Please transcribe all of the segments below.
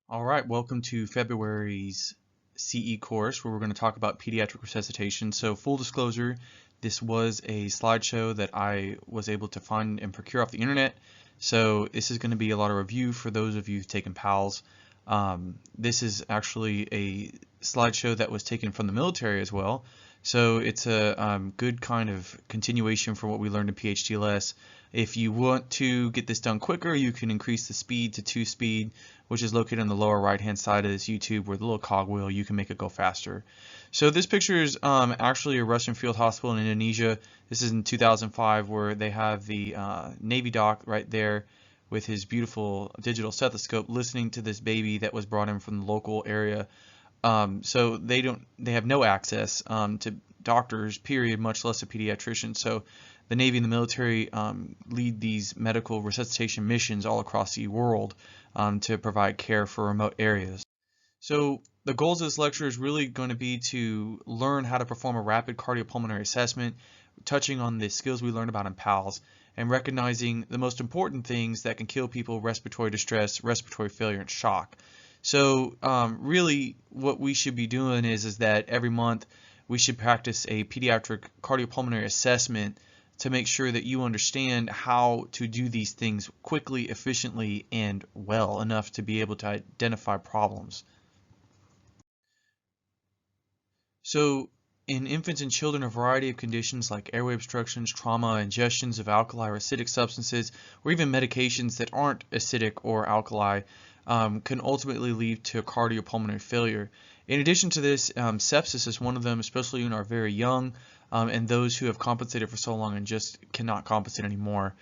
All right, welcome to February's CE course where we're going to talk about pediatric resuscitation. So full disclosure, this was a slideshow that I was able to find and procure off the internet. So this is going to be a lot of review for those of you who've taken PALS. This is actually a slideshow that was taken from the military as well. So it's a good kind of continuation for what we learned in PHTLS. If you want to get this done quicker, you can increase the speed to 2 speed, which is located on the lower right hand side of this YouTube where the little cogwheel, you can make it go faster. So this picture is actually a Russian field hospital in Indonesia. This is in 2005 where they have the Navy doc right there with his beautiful digital stethoscope listening to this baby that was brought in from the local area. So they have no access to doctors, period, much less a pediatrician. So the Navy and the military lead these medical resuscitation missions all across the world to provide care for remote areas. So the goals of this lecture is really going to be to learn how to perform a rapid cardiopulmonary assessment, touching on the skills we learned about in PALS, and recognizing the most important things that can kill people: respiratory distress, respiratory failure, and shock. So really what we should be doing is that every month we should practice a pediatric cardiopulmonary assessment to make sure that you understand how to do these things quickly, efficiently, and well enough to be able to identify problems. So in infants and children, a variety of conditions like airway obstructions, trauma, ingestions of alkali or acidic substances, or even medications that aren't acidic or alkali can ultimately lead to cardiopulmonary failure. In addition to this, sepsis is one of them, especially in our very young and those who have compensated for so long and just cannot compensate anymore.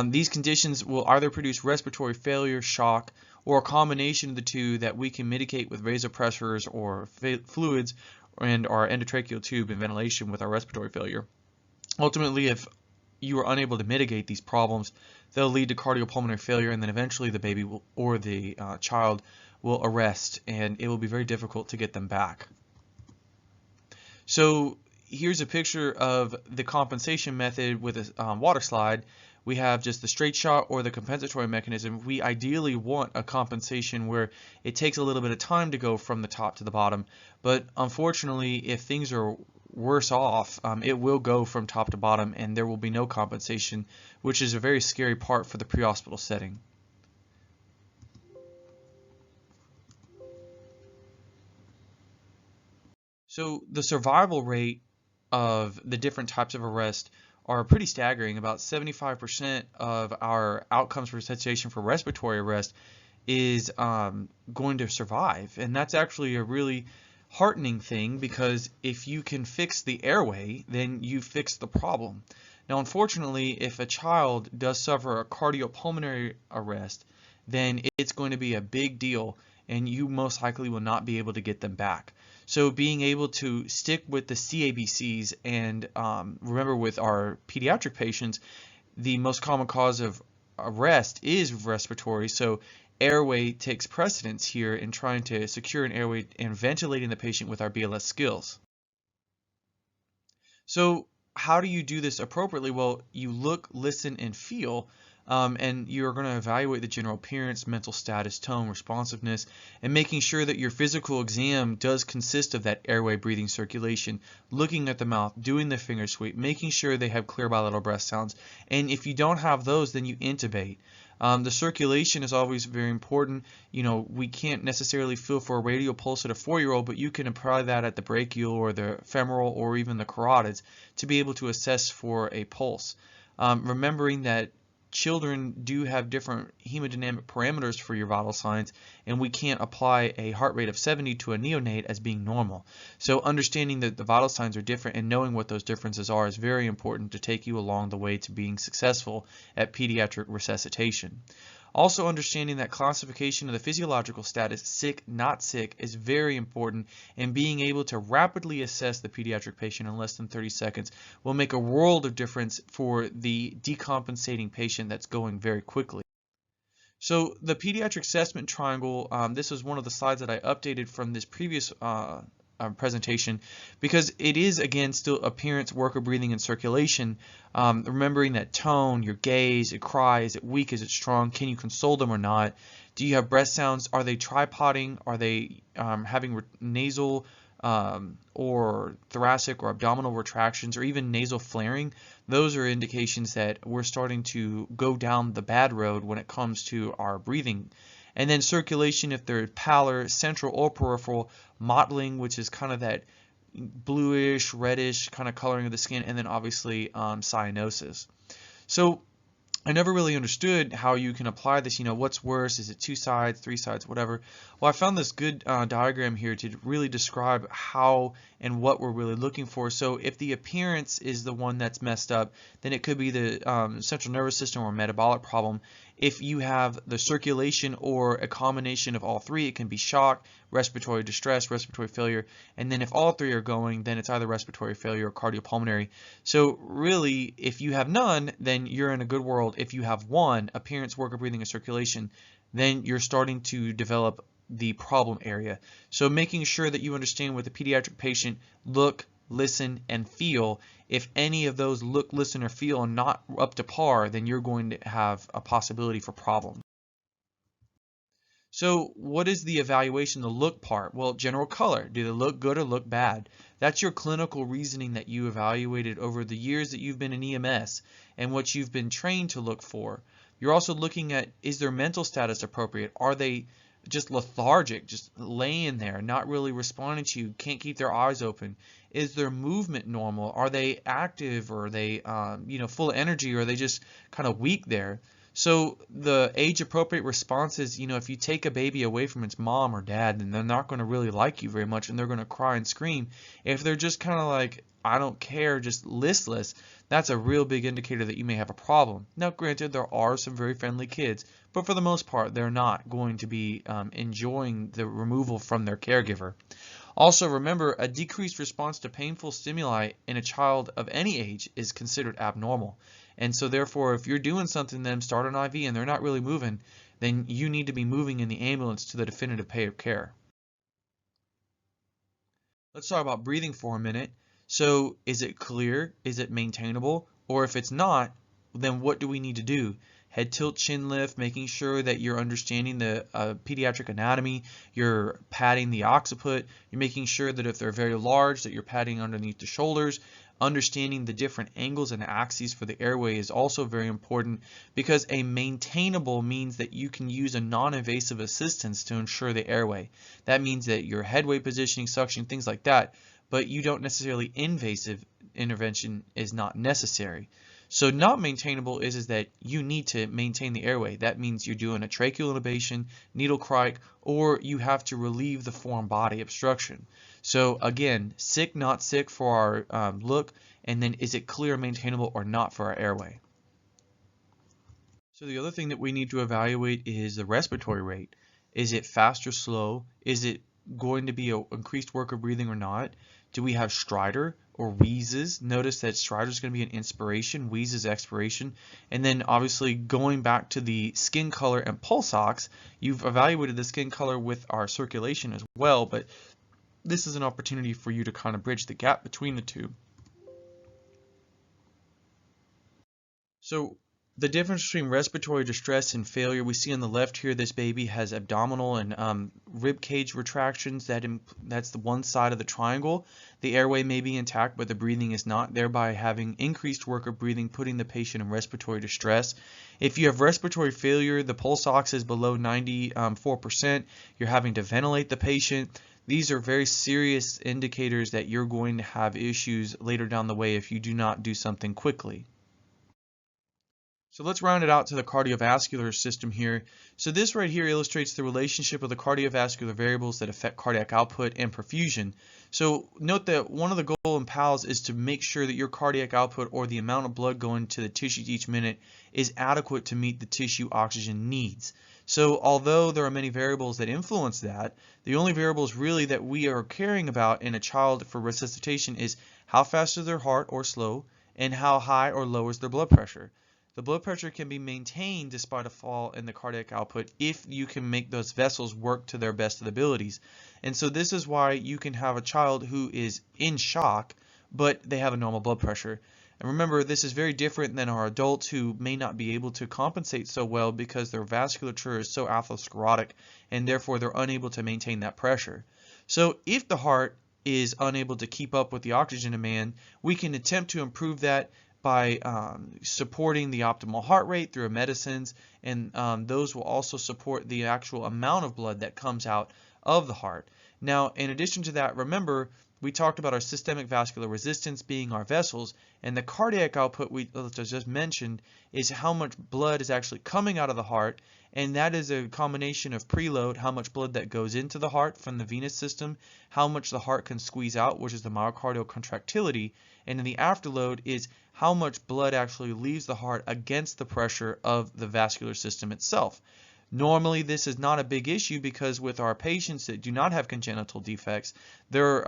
These conditions will either produce respiratory failure, shock, or a combination of the two that we can mitigate with vasopressors or fluids and our endotracheal tube and ventilation with our respiratory failure. Ultimately, if you are unable to mitigate these problems, they'll lead to cardiopulmonary failure, and then eventually the baby will, or the child will arrest, and it will be very difficult to get them back. So here's a picture of the compensation method with a water slide. We have just the straight shot or the compensatory mechanism. We ideally want a compensation where it takes a little bit of time to go from the top to the bottom, but unfortunately, if things are worse off, it will go from top to bottom and there will be no compensation, which is a very scary part for the pre-hospital setting. So the survival rate of the different types of arrest are pretty staggering. About 75% of our outcomes for resuscitation for respiratory arrest is going to survive, and that's actually a really heartening thing, because if you can fix the airway, then you fix the problem. Now, unfortunately, if a child does suffer a cardiopulmonary arrest, then it's going to be a big deal, and you most likely will not be able to get them back. So being able to stick with the CABCs, and remember, with our pediatric patients, the most common cause of arrest is respiratory, so airway takes precedence here in trying to secure an airway and ventilating the patient with our BLS skills. So how do you do this appropriately? Well, you look, listen, and feel, and you're going to evaluate the general appearance, mental status, tone, responsiveness, and making sure that your physical exam does consist of that airway, breathing, circulation, looking at the mouth, doing the finger sweep, making sure they have clear bilateral breath sounds. And if you don't have those, then you intubate. The circulation is always very important. You know, we can't necessarily feel for a radial pulse at a 4-year-old, but you can apply that at the brachial or the femoral or even the carotids to be able to assess for a pulse. Remembering that children do have different hemodynamic parameters for your vital signs, and we can't apply a heart rate of 70 to a neonate as being normal. So understanding that the vital signs are different and knowing what those differences are is very important to take you along the way to being successful at pediatric resuscitation. Also, understanding that classification of the physiological status, sick, not sick, is very important, and being able to rapidly assess the pediatric patient in less than 30 seconds will make a world of difference for the decompensating patient that's going very quickly. So the pediatric assessment triangle, this was one of the slides that I updated from this previous presentation, because it is, again, still appearance, work of breathing, and circulation. Remembering that tone, your gaze, a cry, is it weak, is it strong, can you console them or not? Do you have breath sounds? Are they tripoding? Are they having nasal or thoracic or abdominal retractions, or even nasal flaring? Those are indications that we're starting to go down the bad road when it comes to our breathing. And then circulation, if they're pallor, central or peripheral, mottling, which is kind of that bluish, reddish kind of coloring of the skin, and then obviously cyanosis. So I never really understood how you can apply this, what's worse, is it 2 sides, 3 sides, whatever. Well, I found this good diagram here to really describe how and what we're really looking for. So if the appearance is the one that's messed up, then it could be the central nervous system or metabolic problem. If you have the circulation or a combination of all three, it can be shock, respiratory distress, respiratory failure, and then if all three are going, then it's either respiratory failure or cardiopulmonary. So really, if you have none, then you're in a good world. If you have one, appearance, work of breathing, and circulation, then you're starting to develop the problem area. So making sure that you understand with a pediatric patient, look, listen, and feel. If any of those look, listen, or feel are not up to par, then you're going to have a possibility for problems. So what is the evaluation, the look part? Well, general color. Do they look good or look bad? That's your clinical reasoning that you evaluated over the years that you've been in EMS and what you've been trained to look for. You're also looking at, is their mental status appropriate? Are they just lethargic, just laying there, not really responding to you, can't keep their eyes open? Is their movement normal? Are they active, or are they full of energy, or are they just kind of weak there? So the age appropriate response is, if you take a baby away from its mom or dad, then they're not going to really like you very much, and they're going to cry and scream. If they're just kind of like, I don't care, just listless, that's a real big indicator that you may have a problem. Now, granted, there are some very friendly kids, but for the most part, they're not going to be enjoying the removal from their caregiver. Also, remember, a decreased response to painful stimuli in a child of any age is considered abnormal. And so therefore, if you're doing something to them, start an IV, and they're not really moving, then you need to be moving in the ambulance to the definitive pay of care. Let's talk about breathing for a minute. So is it clear? Is it maintainable? Or if it's not, then what do we need to do? Head tilt, chin lift, making sure that you're understanding the pediatric anatomy, you're padding the occiput, you're making sure that if they're very large that you're padding underneath the shoulders. Understanding the different angles and axes for the airway is also very important, because a maintainable means that you can use a non-invasive assistance to ensure the airway. That means that your headway positioning, suction, things like that, but you don't necessarily invasive intervention is not necessary. So not maintainable is that you need to maintain the airway. That means you're doing a tracheal intubation, needle crike, or you have to relieve the foreign body obstruction. So again, sick, not sick for our look, and then is it clear, maintainable, or not for our airway. So the other thing that we need to evaluate is the respiratory rate. Is it fast or slow? Is it going to be an increased work of breathing or not? Do we have stridor or wheezes? Notice that stridor is going to be an inspiration, wheezes expiration. And then obviously going back to the skin color and pulse ox, you've evaluated the skin color with our circulation as well, but this is an opportunity for you to kind of bridge the gap between the two. So the difference between respiratory distress and failure, we see on the left here, this baby has abdominal and rib cage retractions. That's the one side of the triangle. The airway may be intact, but the breathing is not, thereby having increased work of breathing, putting the patient in respiratory distress. If you have respiratory failure, the pulse ox is below 94%. You're having to ventilate the patient. These are very serious indicators that you're going to have issues later down the way if you do not do something quickly. So let's round it out to the cardiovascular system here. So this right here illustrates the relationship of the cardiovascular variables that affect cardiac output and perfusion. So note that one of the goal in PALS is to make sure that your cardiac output, or the amount of blood going to the tissues each minute, is adequate to meet the tissue oxygen needs. So although there are many variables that influence that, the only variables really that we are caring about in a child for resuscitation is how fast is their heart or slow, and how high or low is their blood pressure. The blood pressure can be maintained despite a fall in the cardiac output if you can make those vessels work to their best of abilities. And so this is why you can have a child who is in shock, but they have a normal blood pressure. And remember, this is very different than our adults who may not be able to compensate so well because their vasculature is so atherosclerotic and therefore they're unable to maintain that pressure. So if the heart is unable to keep up with the oxygen demand, we can attempt to improve that by supporting the optimal heart rate through medicines, and those will also support the actual amount of blood that comes out of the heart. Now, in addition to that, remember, we talked about our systemic vascular resistance being our vessels, and the cardiac output we just mentioned is how much blood is actually coming out of the heart, and that is a combination of preload, how much blood that goes into the heart from the venous system, how much the heart can squeeze out, which is the myocardial contractility, and then the afterload is how much blood actually leaves the heart against the pressure of the vascular system itself. Normally, this is not a big issue because with our patients that do not have congenital defects, their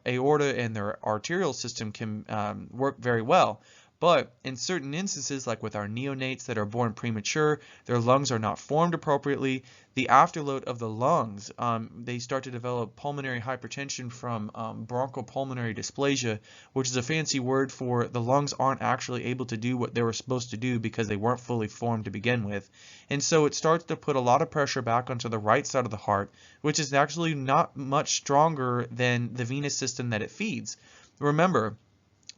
aorta and their arterial system can work very well. But in certain instances, like with our neonates that are born premature, their lungs are not formed appropriately. The afterload of the lungs, they start to develop pulmonary hypertension from bronchopulmonary dysplasia, which is a fancy word for the lungs aren't actually able to do what they were supposed to do because they weren't fully formed to begin with. And so it starts to put a lot of pressure back onto the right side of the heart, which is actually not much stronger than the venous system that it feeds. Remember,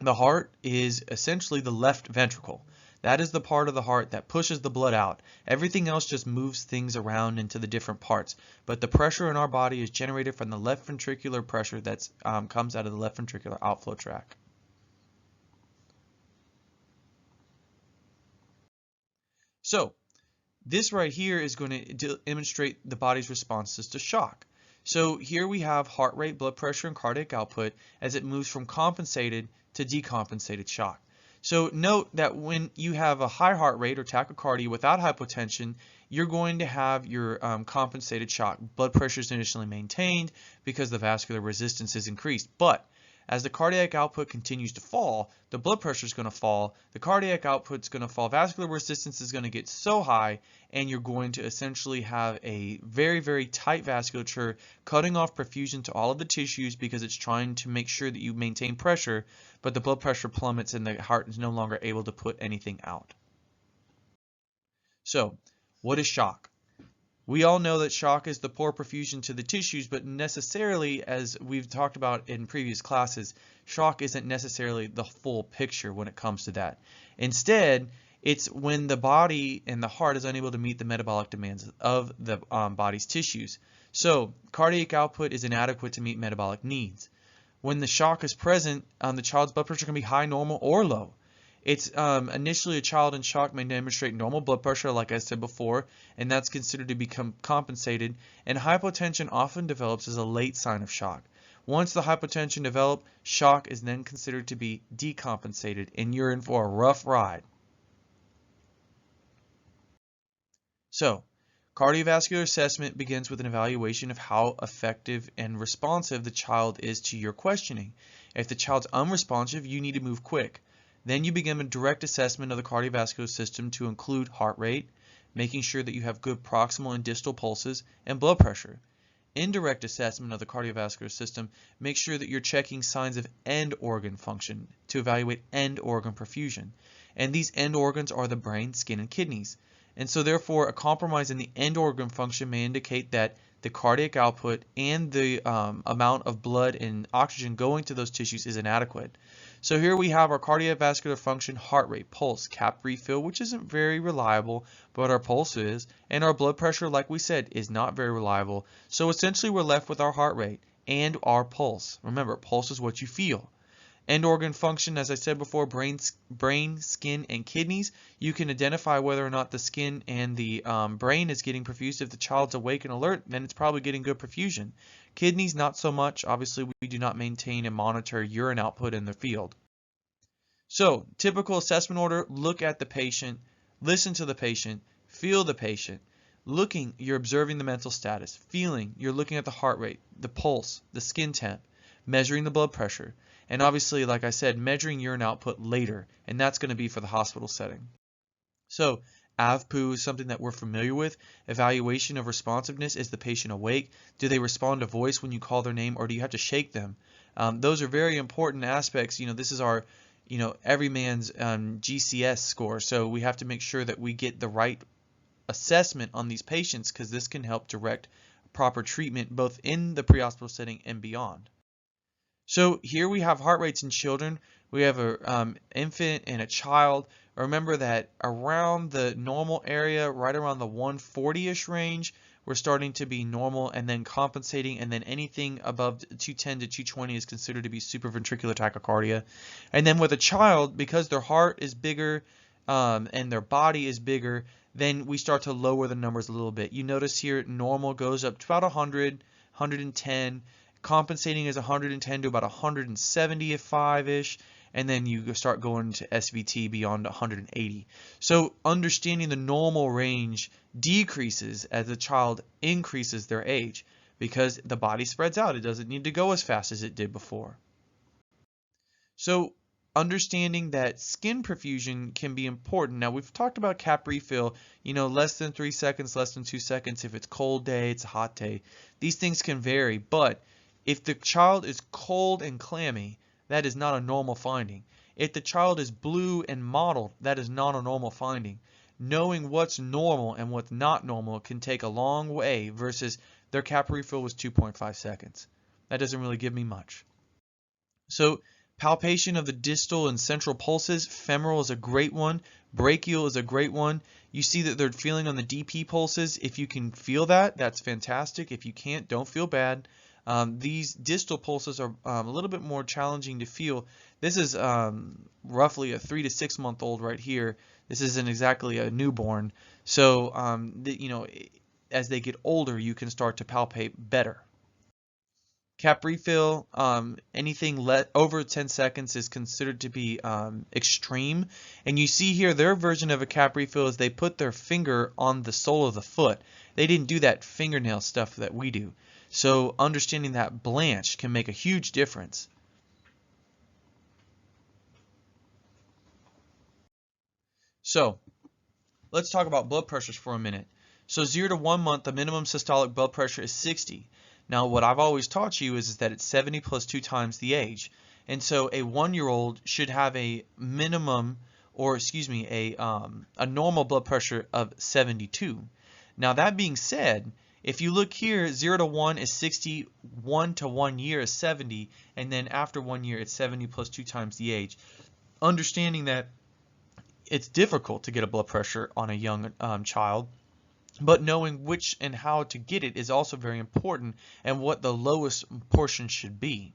the heart is essentially the left ventricle. That is the part of the heart that pushes the blood out. Everything else just moves things around into the different parts. But the pressure in our body is generated from the left ventricular pressure that comes out of the left ventricular outflow tract. So this right here is going to demonstrate the body's responses to shock. So here we have heart rate, blood pressure, and cardiac output as it moves from compensated to decompensated shock. So note that when you have a high heart rate or tachycardia without hypotension, you're going to have your compensated shock. Blood pressure is initially maintained because the vascular resistance is increased. But as the cardiac output continues to fall, the blood pressure is going to fall, the cardiac output is going to fall, vascular resistance is going to get so high, and you're going to essentially have a very, very tight vasculature cutting off perfusion to all of the tissues because it's trying to make sure that you maintain pressure, but the blood pressure plummets and the heart is no longer able to put anything out. So, what is shock? We all know that shock is the poor perfusion to the tissues, but necessarily, as we've talked about in previous classes, shock isn't necessarily the full picture when it comes to that. Instead, it's when the body and the heart is unable to meet the metabolic demands of the body's tissues. So, cardiac output is inadequate to meet metabolic needs. When the shock is present, the child's blood pressure can be high, normal, or low. It's initially a child in shock may demonstrate normal blood pressure, like I said before, and that's considered to become compensated, and hypotension often develops as a late sign of shock. Once the hypotension develops, shock is then considered to be decompensated, and you're in for a rough ride. So, cardiovascular assessment begins with an evaluation of how effective and responsive the child is to your questioning. If the child's unresponsive, you need to move quick. Then you begin a direct assessment of the cardiovascular system to include heart rate, making sure that you have good proximal and distal pulses, and blood pressure. Indirect assessment of the cardiovascular system makes sure that you're checking signs of end organ function to evaluate end organ perfusion. And these end organs are the brain, skin, and kidneys. And so therefore, a compromise in the end organ function may indicate that the cardiac output and the amount of blood and oxygen going to those tissues is inadequate. So here we have our cardiovascular function, heart rate, pulse, cap refill, which isn't very reliable, but our pulse is, and our blood pressure, like we said, is not very reliable. So essentially we're left with our heart rate and our pulse. Remember, pulse is what you feel. End organ function, as I said before, brain, skin, and kidneys. You can identify whether or not the skin and the brain is getting perfused. If the child's awake and alert, then it's probably getting good perfusion. Kidneys, not so much. Obviously, we do not maintain and monitor urine output in the field. So, typical assessment order, look at the patient, listen to the patient, feel the patient. Looking, you're observing the mental status. Feeling, you're looking at the heart rate, the pulse, the skin temp, measuring the blood pressure. And obviously, like I said, measuring urine output later, and that's going to be for the hospital setting. So AVPU is something that we're familiar with. Evaluation of responsiveness: is the patient awake? Do they respond to voice when you call their name, or do you have to shake them? Those are very important aspects. This is our, every man's GCS score. So we have to make sure that we get the right assessment on these patients, because this can help direct proper treatment both in the pre-hospital setting and beyond. So here we have heart rates in children. We have an infant and a child. Remember that around the normal area, right around the 140-ish range, we're starting to be normal and then compensating, and then anything above 210 to 220 is considered to be supraventricular tachycardia. And then with a child, because their heart is bigger and their body is bigger, then we start to lower the numbers a little bit. You notice here normal goes up to about 100, 110. Compensating is 110 to about 170 at 5-ish, and then you start going to SVT beyond 180. So understanding the normal range decreases as the child increases their age, because the body spreads out. It doesn't need to go as fast as it did before. So understanding that skin perfusion can be important. Now we've talked about cap refill, less than 3 seconds, less than 2 seconds. If it's cold day, it's a hot day. These things can vary, but if the child is cold and clammy, that is not a normal finding. If the child is blue and mottled, that is not a normal finding. Knowing what's normal and what's not normal can take a long way, versus their cap refill was 2.5 seconds. That doesn't really give me much. So palpation of the distal and central pulses: femoral is a great one. Brachial is a great one. You see that they're feeling on the DP pulses. If you can feel that, that's fantastic. If you can't, don't feel bad. These distal pulses are a little bit more challenging to feel. This is roughly a 3 to 6 month old right here. This isn't exactly a newborn. So, as they get older, you can start to palpate better. Cap refill, anything over 10 seconds is considered to be extreme. And you see here their version of a cap refill is they put their finger on the sole of the foot. They didn't do that fingernail stuff that we do. So understanding that blanch can make a huge difference. So let's talk about blood pressures for a minute. So 0 to 1 month, the minimum systolic blood pressure is 60. Now what I've always taught you is that it's 70 plus 2 times the age. And so a 1-year-old should have a minimum, or excuse me, a normal blood pressure of 72. Now that being said, if you look here, 0 to 1 is 60, 1 to 1 year is 70, and then after 1 year it's 70 plus 2 times the age. Understanding that it's difficult to get a blood pressure on a young child, but knowing which and how to get it is also very important, and what the lowest portion should be.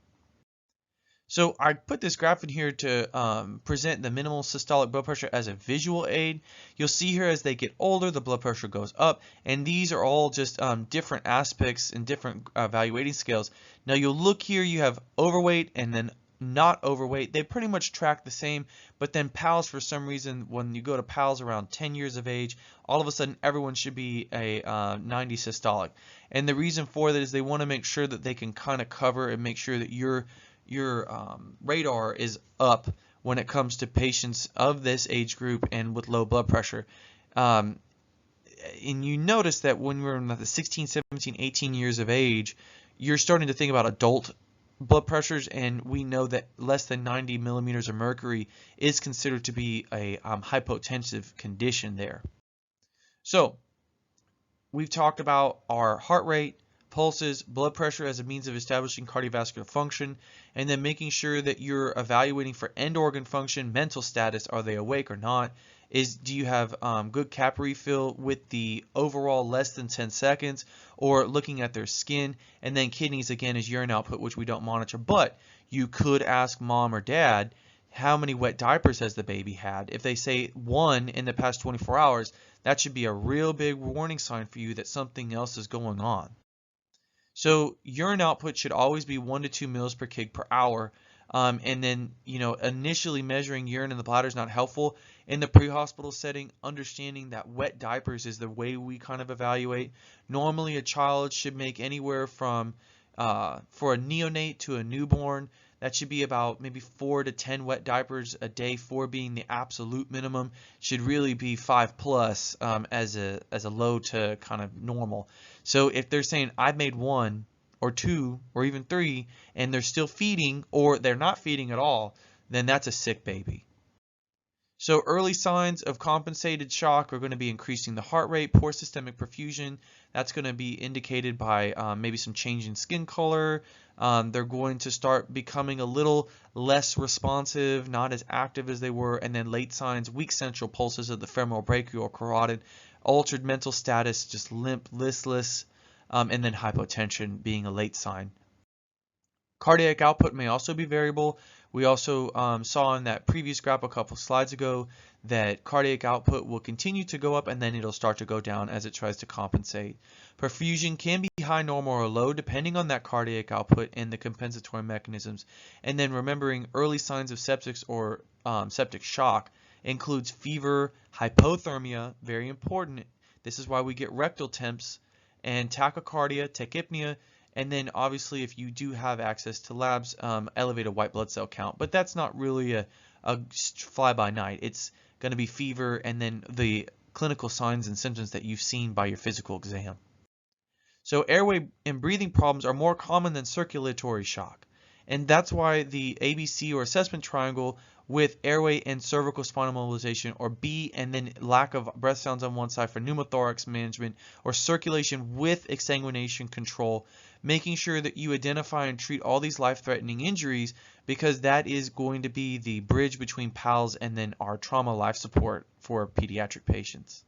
So I put this graph in here to present the minimal systolic blood pressure as a visual aid. You'll see here as they get older, the blood pressure goes up, and these are all just different aspects and different evaluating scales. Now you'll look here, you have overweight and then not overweight. They pretty much track the same, but then PALS, for some reason, when you go to PALS around 10 years of age, all of a sudden everyone should be a 90 systolic. And the reason for that is they want to make sure that they can kind of cover and make sure that your radar is up when it comes to patients of this age group and with low blood pressure. And you notice that when we're in the 16, 17, 18 years of age, you're starting to think about adult blood pressures, and we know that less than 90 millimeters of mercury is considered to be a hypotensive condition there. So we've talked about our heart rate, pulses, blood pressure as a means of establishing cardiovascular function, and then making sure that you're evaluating for end organ function, mental status, are they awake or not? Do you have good cap refill with the overall less than 10 seconds, or looking at their skin? And then kidneys, again, is urine output, which we don't monitor, but you could ask mom or dad, how many wet diapers has the baby had? If they say 1 in the past 24 hours, that should be a real big warning sign for you that something else is going on. So urine output should always be 1 to 2 mils per kg per hour. And then, initially measuring urine in the bladder is not helpful. In the pre-hospital setting, understanding that wet diapers is the way we kind of evaluate. Normally, a child should make anywhere from, for a neonate to a newborn, That should be about maybe 4 to 10 wet diapers a day, 4 being the absolute minimum. Should really be 5 plus as a low to kind of normal. So if they're saying I've made 1 or 2 or even 3 and they're still feeding or they're not feeding at all, then that's a sick baby. So early signs of compensated shock are going to be increasing the heart rate, poor systemic perfusion. That's going to be indicated by maybe some change in skin color. They're going to start becoming a little less responsive, not as active as they were. And then late signs, weak central pulses of the femoral brachial carotid, altered mental status, just limp, listless, and then hypotension being a late sign. Cardiac output may also be variable. We also saw in that previous graph a couple slides ago that cardiac output will continue to go up and then it'll start to go down as it tries to compensate. Perfusion can be high, normal, or low depending on that cardiac output and the compensatory mechanisms. And then remembering early signs of sepsis or septic shock includes fever, hypothermia, very important. This is why we get rectal temps, and tachycardia, tachypnea, and then obviously if you do have access to labs, elevated white blood cell count. But that's not really a fly-by-night. It's going to be fever and then the clinical signs and symptoms that you've seen by your physical exam. So airway and breathing problems are more common than circulatory shock. And that's why the ABC or assessment triangle with airway and cervical spinal mobilization, or B and then lack of breath sounds on one side for pneumothorax management, or circulation with exsanguination control, making sure that you identify and treat all these life-threatening injuries, because that is going to be the bridge between PALS and then our trauma life support for pediatric patients.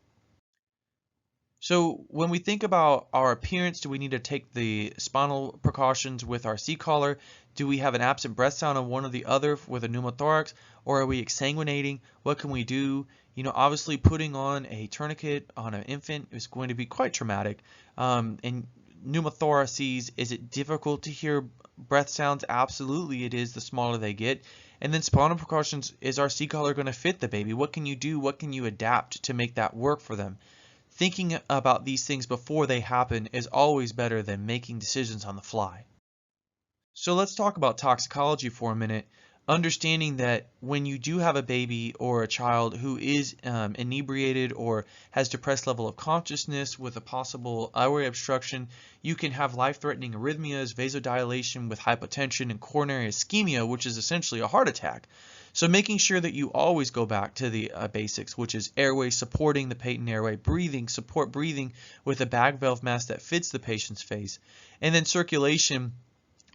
So when we think about our appearance, do we need to take the spinal precautions with our C-collar? Do we have an absent breath sound on one or the other with a pneumothorax? Or are we exsanguinating? What can we do? You know, obviously putting on a tourniquet on an infant is going to be quite traumatic. And pneumothoraces, is it difficult to hear breath sounds? Absolutely it is, the smaller they get. And then spinal precautions, is our C-collar going to fit the baby? What can you do? What can you adapt to make that work for them? Thinking about these things before they happen is always better than making decisions on the fly. So let's talk about toxicology for a minute. Understanding that when you do have a baby or a child who is inebriated or has depressed level of consciousness with a possible airway obstruction, you can have life-threatening arrhythmias, vasodilation with hypotension, and coronary ischemia, which is essentially a heart attack. So making sure that you always go back to the basics, which is airway, supporting the patent airway, breathing, support breathing with a bag valve mask that fits the patient's face, and then circulation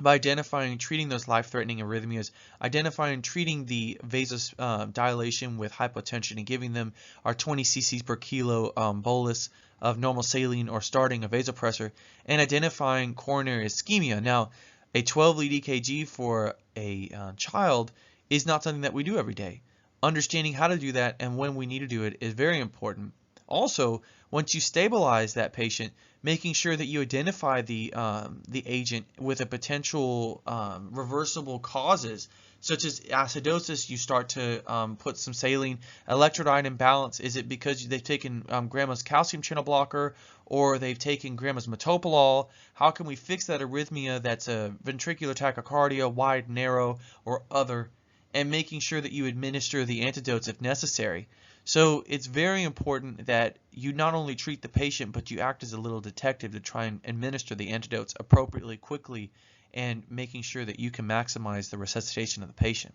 by identifying and treating those life-threatening arrhythmias, identifying and treating the vasodilation with hypotension and giving them our 20 cc's per kilo bolus of normal saline or starting a vasopressor, and identifying coronary ischemia. Now, a 12-lead EKG for a child is not something that we do every day. Understanding how to do that and when we need to do it is very important. Also, once you stabilize that patient, making sure that you identify the agent with a potential reversible causes, such as acidosis. You start to put some saline. Electrolyte imbalance, is it because they've taken grandma's calcium channel blocker or they've taken grandma's metoprolol? How can we fix that arrhythmia that's a ventricular tachycardia, wide, narrow, or other, and making sure that you administer the antidotes if necessary. So it's very important that you not only treat the patient, but you act as a little detective to try and administer the antidotes appropriately, quickly, and making sure that you can maximize the resuscitation of the patient.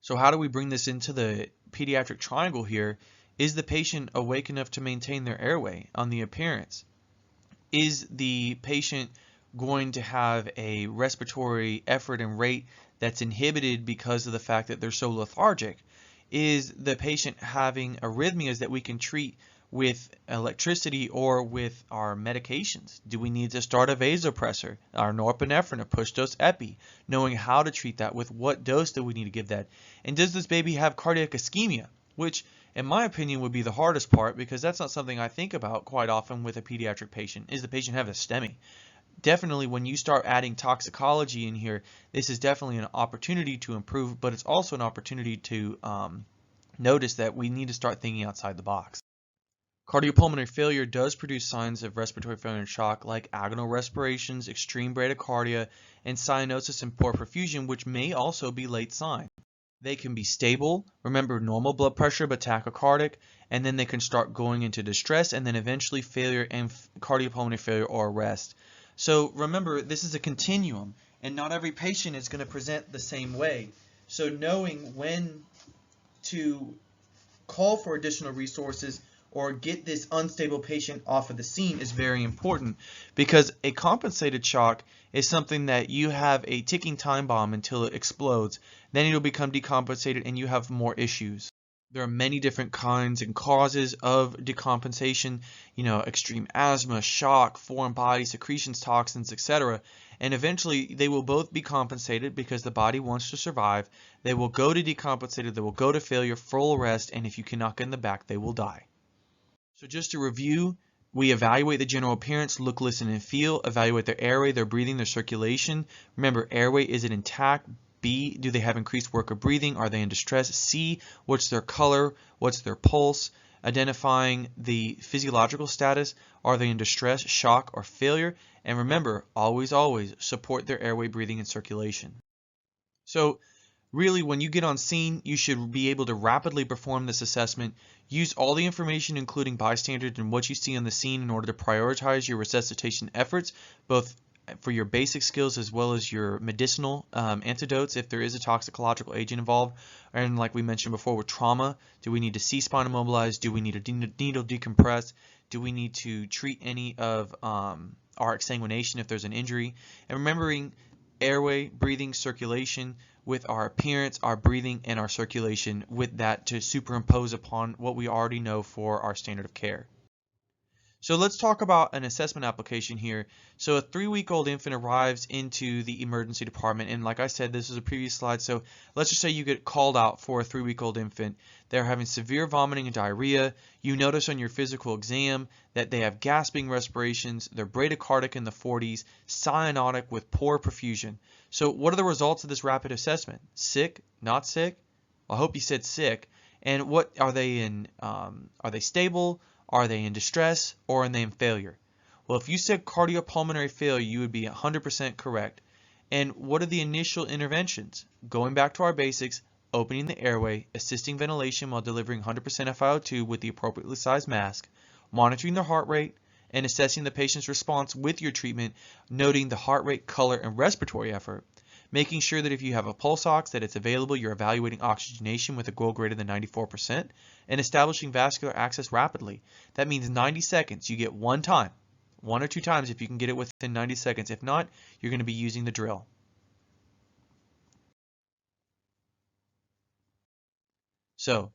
So how do we bring this into the pediatric triangle here? Is the patient awake enough to maintain their airway on the appearance? Is the patient going to have a respiratory effort and rate that's inhibited because of the fact that they're so lethargic? Is the patient having arrhythmias that we can treat with electricity or with our medications? Do we need to start a vasopressor, our norepinephrine, a push dose epi, knowing how to treat that, with what dose do we need to give that? And does this baby have cardiac ischemia, which in my opinion would be the hardest part, because that's not something I think about quite often with a pediatric patient. Is the patient have a STEMI? Definitely when you start adding toxicology in here, this is definitely an opportunity to improve, but it's also an opportunity to notice that we need to start thinking outside the box. Cardiopulmonary failure does produce signs of respiratory failure and shock like agonal respirations, extreme bradycardia, and cyanosis and poor perfusion, which may also be late sign. They can be stable, remember normal blood pressure but tachycardic, and then they can start going into distress and then eventually failure and cardiopulmonary failure or arrest. So remember, this is a continuum and not every patient is going to present the same way. So knowing when to call for additional resources or get this unstable patient off of the scene is very important, because a compensated shock is something that you have a ticking time bomb until it explodes. Then it'll become decompensated and you have more issues. There are many different kinds and causes of decompensation, extreme asthma, shock, foreign body secretions, toxins, etc. And eventually they will both be compensated because the body wants to survive. They will go to decompensated, they will go to failure, full arrest, and if you cannot get in the back, they will die. So just to review, we evaluate the general appearance, look, listen, and feel, evaluate their airway, their breathing, their circulation. Remember, airway, is it intact? B, do they have increased work of breathing? Are they in distress? C, what's their color? What's their pulse? Identifying the physiological status. Are they in distress, shock, or failure? And remember, always, always support their airway, breathing, and circulation. So really, when you get on scene, you should be able to rapidly perform this assessment. Use all the information, including bystanders and what you see on the scene, in order to prioritize your resuscitation efforts, both for your basic skills as well as your medicinal antidotes if there is a toxicological agent involved. And like we mentioned before with trauma, do we need to C-spine immobilize? Do we need a needle decompress? Do we need to treat any of our exsanguination if there's an injury? And remembering airway, breathing, circulation with our appearance, our breathing, and our circulation, with that to superimpose upon what we already know for our standard of care. So let's talk about an assessment application here. So a 3-week-old infant arrives into the emergency department, and like I said, this is a previous slide, so let's just say you get called out for a 3-week-old infant. They're having severe vomiting and diarrhea. You notice on your physical exam that they have gasping respirations, they're bradycardic in the 40s, cyanotic with poor perfusion. So what are the results of this rapid assessment? Sick? Not sick? Well, I hope you said sick. And what are they in? Are they stable? Are they in distress, or are they in failure? Well, if you said cardiopulmonary failure, you would be 100% correct. And what are the initial interventions? Going back to our basics, opening the airway, assisting ventilation while delivering 100% FiO2 with the appropriately sized mask, monitoring their heart rate, and assessing the patient's response with your treatment, noting the heart rate, color, and respiratory effort. Making sure that if you have a pulse ox that it's available, you're evaluating oxygenation with a goal greater than 94%, and establishing vascular access rapidly. That means 90 seconds. You get one time, 1 or 2 times if you can get it within 90 seconds. If not, you're going to be using the drill. So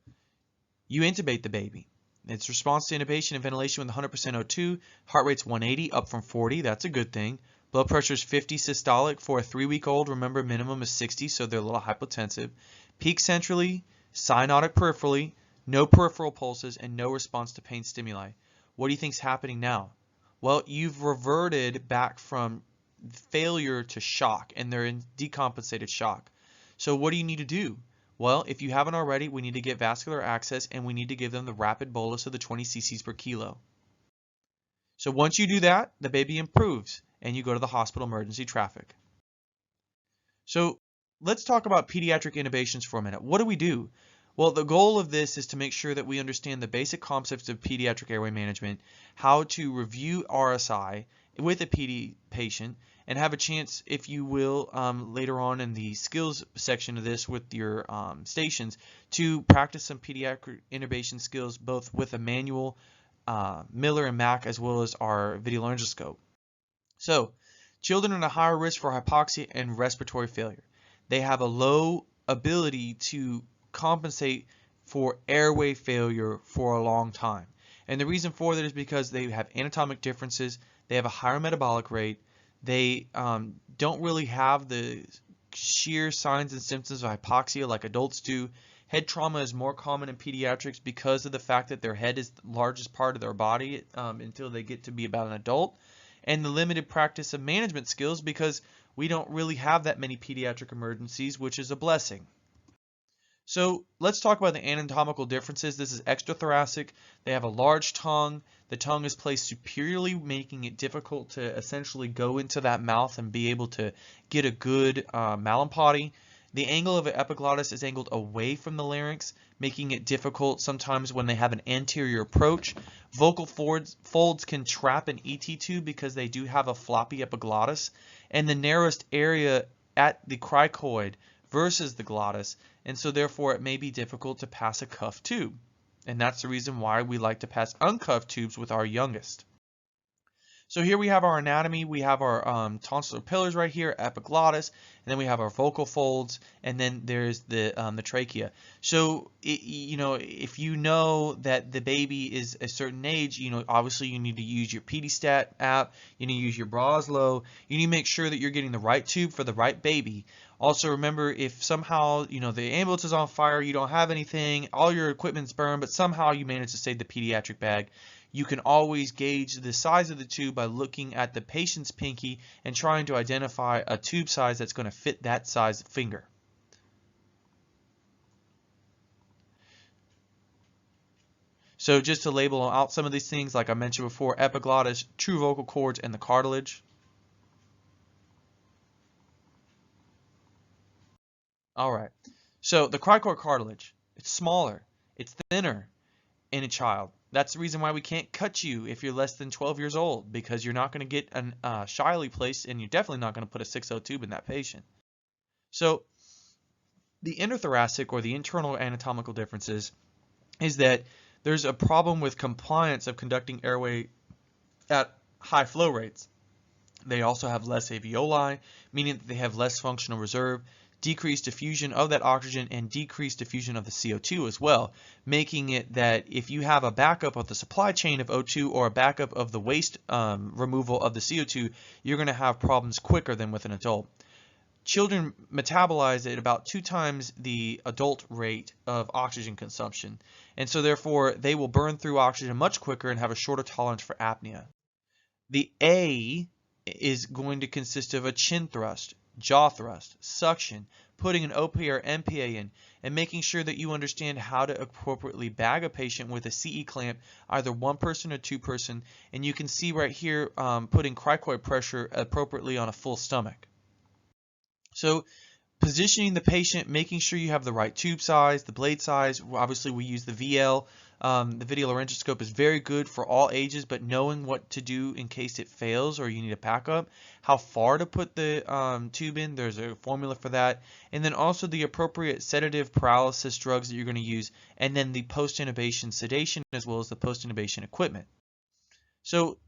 you intubate the baby. Its response to intubation and ventilation with 100% O2, heart rate's 180, up from 40. That's a good thing. Blood pressure is 50 systolic for a 3-week-old. Remember, minimum is 60, so they're a little hypotensive. Peak centrally, cyanotic peripherally, no peripheral pulses, and no response to pain stimuli. What do you think is happening now? Well, you've reverted back from failure to shock, and they're in decompensated shock. So what do you need to do? Well, if you haven't already, we need to get vascular access, and we need to give them the rapid bolus of the 20 cc's per kilo. So once you do that, the baby improves, and you go to the hospital emergency traffic. So let's talk about pediatric intubations for a minute. What do we do? Well, the goal of this is to make sure that we understand the basic concepts of pediatric airway management, how to review RSI with a PD patient, and have a chance, if you will, later on in the skills section of this with your stations, to practice some pediatric intubation skills, both with a manual, Miller and Mack, as well as our video laryngoscope. So, children are at a higher risk for hypoxia and respiratory failure. They have a low ability to compensate for airway failure for a long time. And the reason for that is because they have anatomic differences, they have a higher metabolic rate, they don't really have the sheer signs and symptoms of hypoxia like adults do. Head trauma is more common in pediatrics because of the fact that their head is the largest part of their body until they get to be about an adult, and the limited practice of management skills because we don't really have that many pediatric emergencies, which is a blessing. So let's talk about the anatomical differences. This is extrathoracic. They have a large tongue. The tongue is placed superiorly, making it difficult to essentially go into that mouth and be able to get a good malampati. The angle of an epiglottis is angled away from the larynx, making it difficult sometimes when they have an anterior approach. Vocal folds can trap an ET tube because they do have a floppy epiglottis, and the narrowest area at the cricoid versus the glottis, and so therefore it may be difficult to pass a cuff tube. And that's the reason why we like to pass uncuffed tubes with our youngest. So here we have our anatomy. We have our tonsillar pillars right here, epiglottis, and then we have our vocal folds, and then there's the trachea. So if you know that the baby is a certain age, obviously you need to use your Pedistat app. You need to use your Broslow. You need to make sure that you're getting the right tube for the right baby. Also remember, if somehow the ambulance is on fire, you don't have anything, all your equipment's burned, but somehow you manage to save the pediatric bag, you can always gauge the size of the tube by looking at the patient's pinky and trying to identify a tube size that's going to fit that size finger. So just to label out some of these things, like I mentioned before, epiglottis, true vocal cords, and the cartilage. All right. So the cricoid cartilage, it's smaller, it's thinner in a child. That's the reason why we can't cut you if you're less than 12 years old, because you're not going to get a Shiley placed, and you're definitely not going to put a 6-0 tube in that patient. So the interthoracic, or the internal anatomical differences, is that there's a problem with compliance of conducting airway at high flow rates. They also have less alveoli, meaning that they have less functional reserve, decreased diffusion of that oxygen, and decreased diffusion of the CO2 as well, making it that if you have a backup of the supply chain of O2 or a backup of the waste removal of the CO2, you're going to have problems quicker than with an adult. Children metabolize at about 2 times the adult rate of oxygen consumption, and so therefore they will burn through oxygen much quicker and have a shorter tolerance for apnea. The A is going to consist of a chin thrust, jaw thrust, suction, putting an OPA or MPA in, and making sure that you understand how to appropriately bag a patient with a CE clamp, either 1 person or 2 person, and you can see right here putting cricoid pressure appropriately on a full stomach. So positioning the patient, making sure you have the right tube size, the blade size. Obviously we use the VL. The video laryngoscope is very good for all ages, but knowing what to do in case it fails or you need a backup, how far to put the tube in, there's a formula for that, and then also the appropriate sedative paralysis drugs that you're going to use, and then the post-intubation sedation as well as the post-intubation equipment. So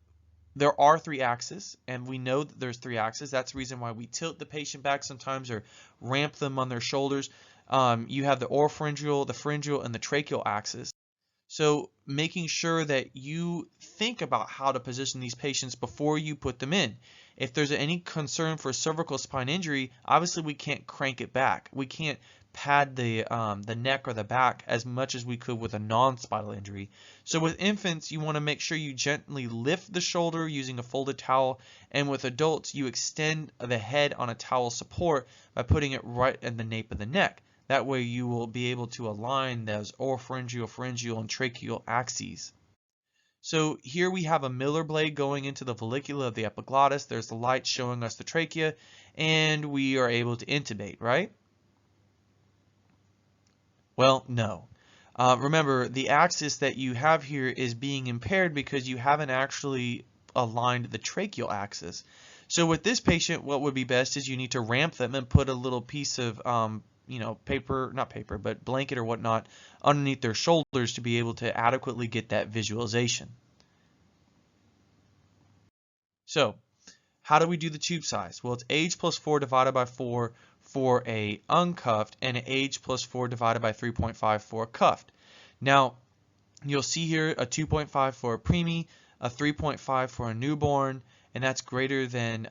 there are 3 axes, and we know that there's 3 axes. That's the reason why we tilt the patient back sometimes or ramp them on their shoulders. You have the oropharyngeal, the pharyngeal, and the tracheal axis. So making sure that you think about how to position these patients before you put them in. If there's any concern for cervical spine injury, obviously we can't crank it back. We can't pad the neck or the back as much as we could with a non-spinal injury. So with infants, you want to make sure you gently lift the shoulder using a folded towel, and with adults, you extend the head on a towel support by putting it right in the nape of the neck. That way you will be able to align those oropharyngeal, pharyngeal, and tracheal axes. So here we have a Miller blade going into the vallicula of the epiglottis. There's the light showing us the trachea, and we are able to intubate, right? Well, no. Remember, the axis that you have here is being impaired because you haven't actually aligned the tracheal axis. So with this patient, what would be best is you need to ramp them and put a little piece of paper, not paper, but blanket or whatnot underneath their shoulders to be able to adequately get that visualization. So how do we do the tube size? Well, it's age plus 4 divided by 4 for a uncuffed, and an age plus 4 divided by 3.5 for a cuffed. Now, you'll see here a 2.5 for a preemie, a 3.5 for a newborn, and that's greater than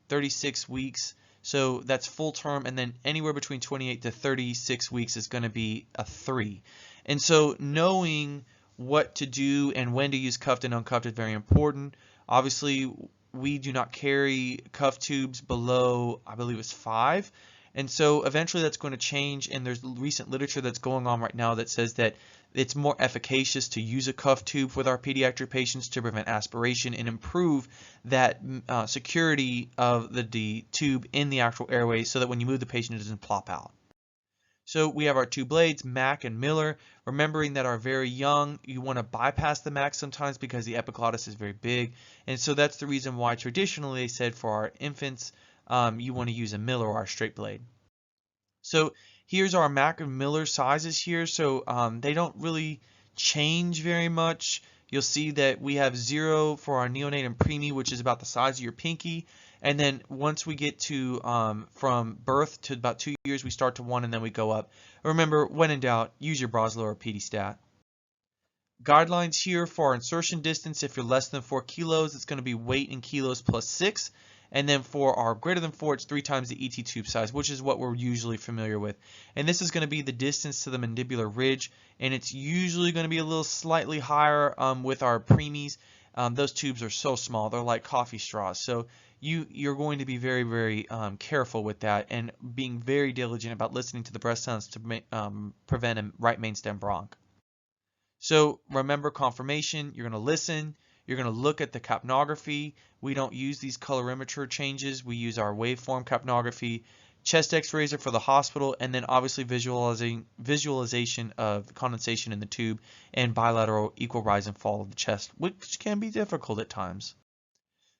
36 weeks. So that's full term, and then anywhere between 28 to 36 weeks is going to be a 3. And so knowing what to do and when to use cuffed and uncuffed is very important. Obviously, we do not carry cuff tubes below, I believe it's 5. And so eventually that's going to change, and there's recent literature that's going on right now that says that it's more efficacious to use a cuff tube with our pediatric patients to prevent aspiration and improve that security of the tube in the actual airway, so that when you move the patient, it doesn't plop out. So we have our two blades, Mack and Miller. Remembering that our very young, you want to bypass the Mack sometimes because the epiglottis is very big. And so that's the reason why traditionally they said for our infants, you want to use a Miller or a straight blade. So here's our Mack and Miller sizes here. So they don't really change very much. You'll see that we have 0 for our neonate and preemie, which is about the size of your pinky. And then once we get to from birth to about 2 years, we start to 1 and then we go up. Remember, when in doubt, use your Broslo or Pedistat. Guidelines here for our insertion distance: if you're less than 4 kilos, it's going to be weight in kilos plus 6. And then for our greater than 4, it's 3 times the ET tube size, which is what we're usually familiar with. And this is going to be the distance to the mandibular ridge, and it's usually going to be a little slightly higher with our preemies. Those tubes are so small, they're like coffee straws. So you're going to be very, very careful with that, and being very diligent about listening to the breath sounds to prevent a right mainstem bronch. So remember confirmation, you're going to listen, you're going to look at the capnography. We don't use these colorimeter changes, we use our waveform capnography. Chest x-rays are for the hospital, and then obviously visualization of condensation in the tube and bilateral equal rise and fall of the chest, which can be difficult at times.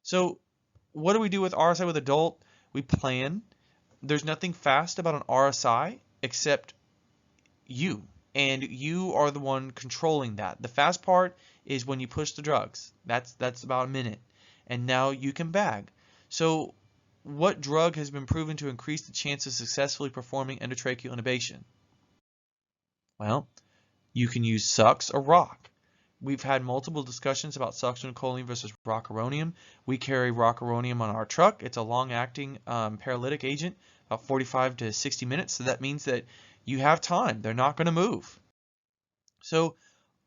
So what do we do with RSI with adult? We plan. There's nothing fast about an RSI except you, and you are the one controlling that. The fast part is when you push the drugs. That's about a minute, and now you can bag. So what drug has been proven to increase the chance of successfully performing endotracheal intubation? Well, you can use Sux or Roc. We've had multiple discussions about succinylcholine versus rocuronium. We carry rocuronium on our truck. It's a long-acting paralytic agent, about 45 to 60 minutes. So that means that you have time. They're not going to move. So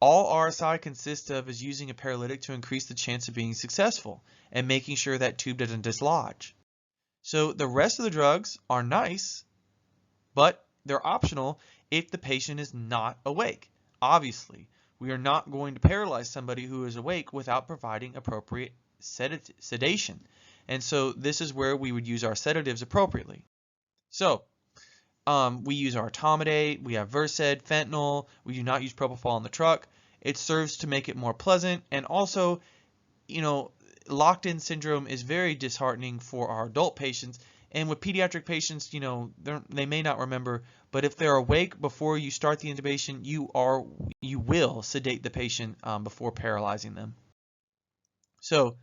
all RSI consists of is using a paralytic to increase the chance of being successful and making sure that tube doesn't dislodge. So the rest of the drugs are nice, but they're optional if the patient is not awake. Obviously, we are not going to paralyze somebody who is awake without providing appropriate sedation. And so this is where we would use our sedatives appropriately. So we use our etomidate, we have Versed, fentanyl. We do not use propofol on the truck. It serves to make it more pleasant, and also, locked-in syndrome is very disheartening for our adult patients. And with pediatric patients, they may not remember, but if they're awake before you start the intubation, you will sedate the patient before paralyzing them. So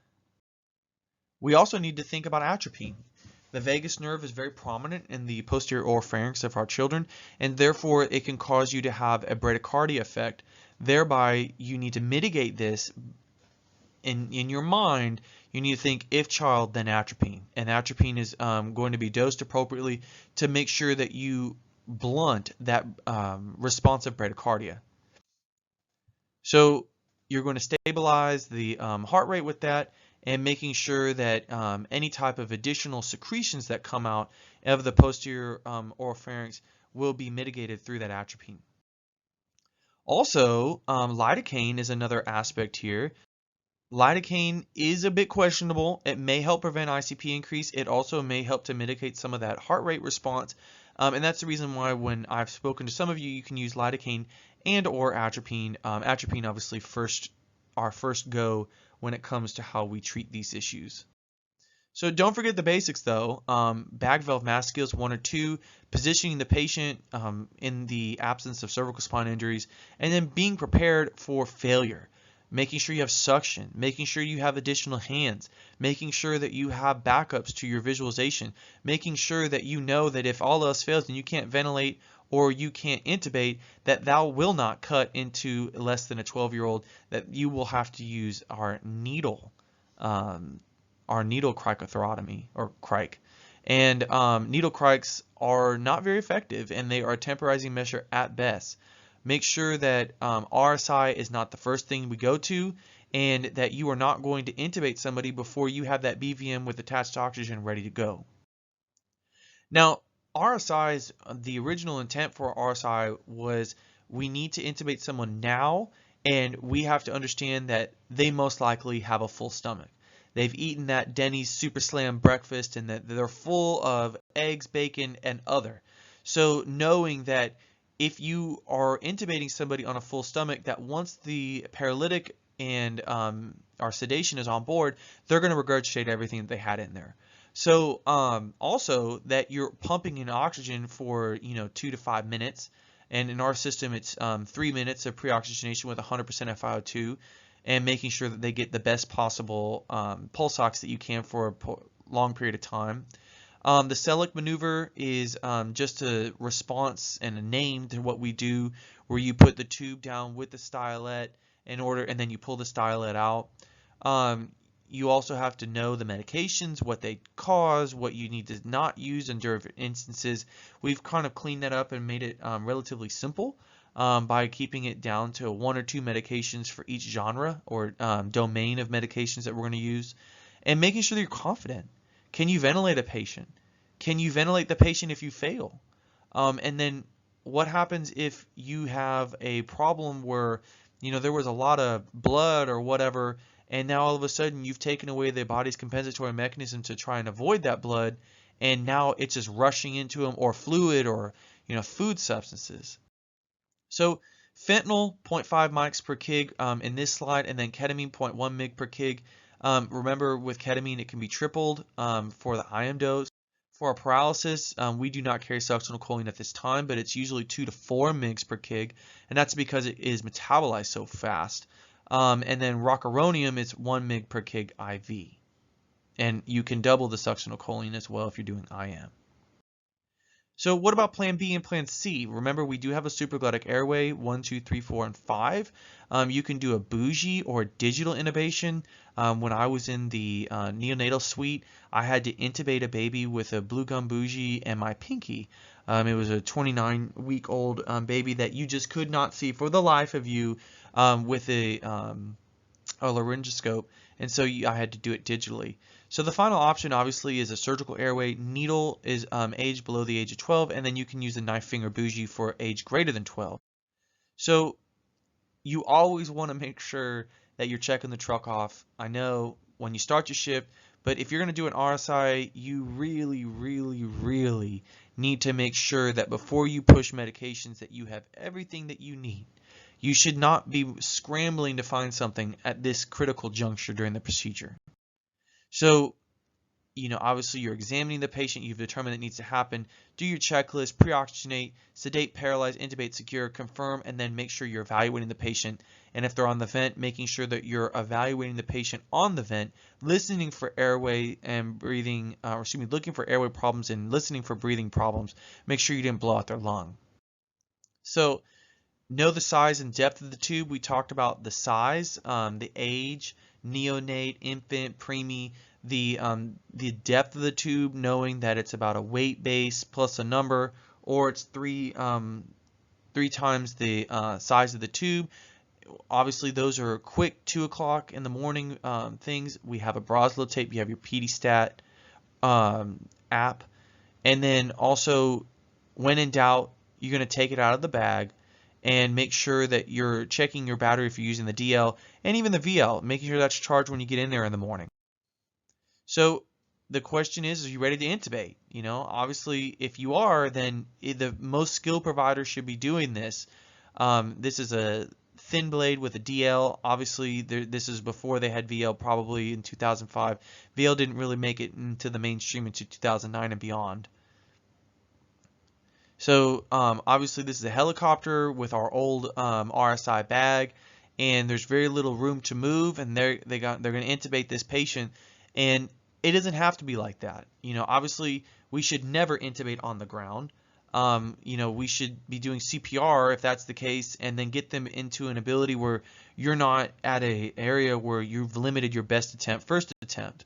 we also need to think about atropine. The vagus nerve is very prominent in the posterior oropharynx of our children, and therefore it can cause you to have a bradycardia effect. Thereby, you need to mitigate this. In your mind, you need to think if child, then atropine. And atropine is going to be dosed appropriately to make sure that you blunt that responsive bradycardia. So you're going to stabilize the heart rate with that, and making sure that any type of additional secretions that come out of the posterior oropharynx will be mitigated through that atropine. Also, lidocaine is another aspect here. Lidocaine is a bit questionable. It may help prevent ICP increase. It also may help to mitigate some of that heart rate response. And that's the reason why when I've spoken to some of you, you can use lidocaine and or atropine. Atropine obviously our first go when it comes to how we treat these issues. So don't forget the basics though. Bag valve mask skills 1 or 2, positioning the patient in the absence of cervical spine injuries, and then being prepared for failure. Making sure you have suction, making sure you have additional hands, making sure that you have backups to your visualization, making sure that you know that if all else fails and you can't ventilate or you can't intubate, that thou will not cut into less than a 12-year-old, that you will have to use our needle cricothyrotomy, or cric. And needle crics are not very effective, and they are a temporizing measure at best. Make sure that RSI is not the first thing we go to, and that you are not going to intubate somebody before you have that BVM with attached oxygen ready to go. Now, RSIs, the original intent for RSI was we need to intubate someone now, and we have to understand that they most likely have a full stomach. They've eaten that Denny's Super Slam breakfast and that they're full of eggs, bacon, and other. So knowing that if you are intubating somebody on a full stomach, that once the paralytic and our sedation is on board, they're going to regurgitate everything that they had in there. So also that you're pumping in oxygen for 2 to 5 minutes, and in our system it's 3 minutes of pre-oxygenation with 100% FiO2, and making sure that they get the best possible pulse ox that you can for a long period of time. The Selleck maneuver is just a response and a name to what we do, where you put the tube down with the stylet and then you pull the stylet out. You also have to know the medications, what they cause, what you need to not use in different instances. We've kind of cleaned that up and made it relatively simple by keeping it down to 1 or 2 medications for each genre or domain of medications that we're going to use, and making sure that you're confident. Can you ventilate a patient? Can you ventilate the patient if you fail? And then what happens if you have a problem where there was a lot of blood or whatever, and now all of a sudden you've taken away the body's compensatory mechanism to try and avoid that blood, and now it's just rushing into them, or fluid, or food substances. So fentanyl 0.5 mics per kg in this slide, and then ketamine 0.1 mg per kg. Remember, with ketamine it can be tripled for the IM dose. For our paralysis, we do not carry succinylcholine at this time, but it's usually 2 to 4 mg per kg, and that's because it is metabolized so fast. And then rocuronium is 1 mg per kg IV. And you can double the succinylcholine as well if you're doing IM. So what about plan B and plan C? Remember, we do have a supraglottic airway, 1, 2, 3, 4, and 5. You can do a bougie or digital intubation. When I was in the neonatal suite, I had to intubate a baby with a blue gum bougie and my pinky. It was a 29-week-old baby that you just could not see for the life of you with a laryngoscope, and so I had to do it digitally. So the final option obviously is a surgical airway. Needle is aged below the age of 12, and then you can use a knife finger bougie for age greater than 12. So you always want to make sure that you're checking the truck off. I know when you start your shift, but if you're going to do an RSI, you really, really, really need to make sure that before you push medications that you have everything that you need. You should not be scrambling to find something at this critical juncture during the procedure. So, obviously you're examining the patient, you've determined it needs to happen, do your checklist, pre-oxygenate, sedate, paralyze, intubate, secure, confirm, and then make sure you're evaluating the patient. And if they're on the vent, making sure that you're evaluating the patient on the vent, listening for airway and breathing, looking for airway problems and listening for breathing problems. Make sure you didn't blow out their lung. So, know the size and depth of the tube. We talked about the size, the age, neonate, infant, preemie, the depth of the tube, knowing that it's about a weight base plus a number, or it's three times the size of the tube. Obviously, those are quick 2 o'clock in the morning things. We have a Broslow tape. You have your PediStat app, and then also, when in doubt, you're going to take it out of the bag and make sure that you're checking your battery if you're using the DL and even the VL, making sure that's charged when you get in there in the morning. So the question is, are you ready to intubate? Obviously, if you are, then the most skilled providers should be doing this. This is a thin blade with a DL. Obviously, this is before they had VL, probably in 2005. VL didn't really make it into the mainstream until 2009 and beyond. So obviously this is a helicopter with our old RSI bag, and there's very little room to move, and they're going to intubate this patient, and it doesn't have to be like that. Obviously we should never intubate on the ground. We should be doing CPR if that's the case, and then get them into an ability where you're not at an area where you've limited your best attempt, first attempt.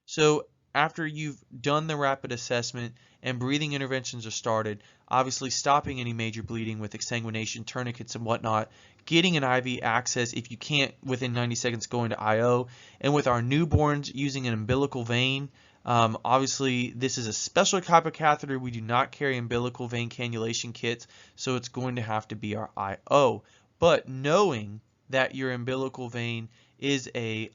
So after you've done the rapid assessment and breathing interventions are started, obviously stopping any major bleeding with exsanguination, tourniquets, and whatnot, getting an IV access if you can't within 90 seconds go into IO, and with our newborns using an umbilical vein Obviously, this is a special type of catheter. We do not carry umbilical vein cannulation kits, so it's going to have to be our IO. But knowing that your umbilical vein is a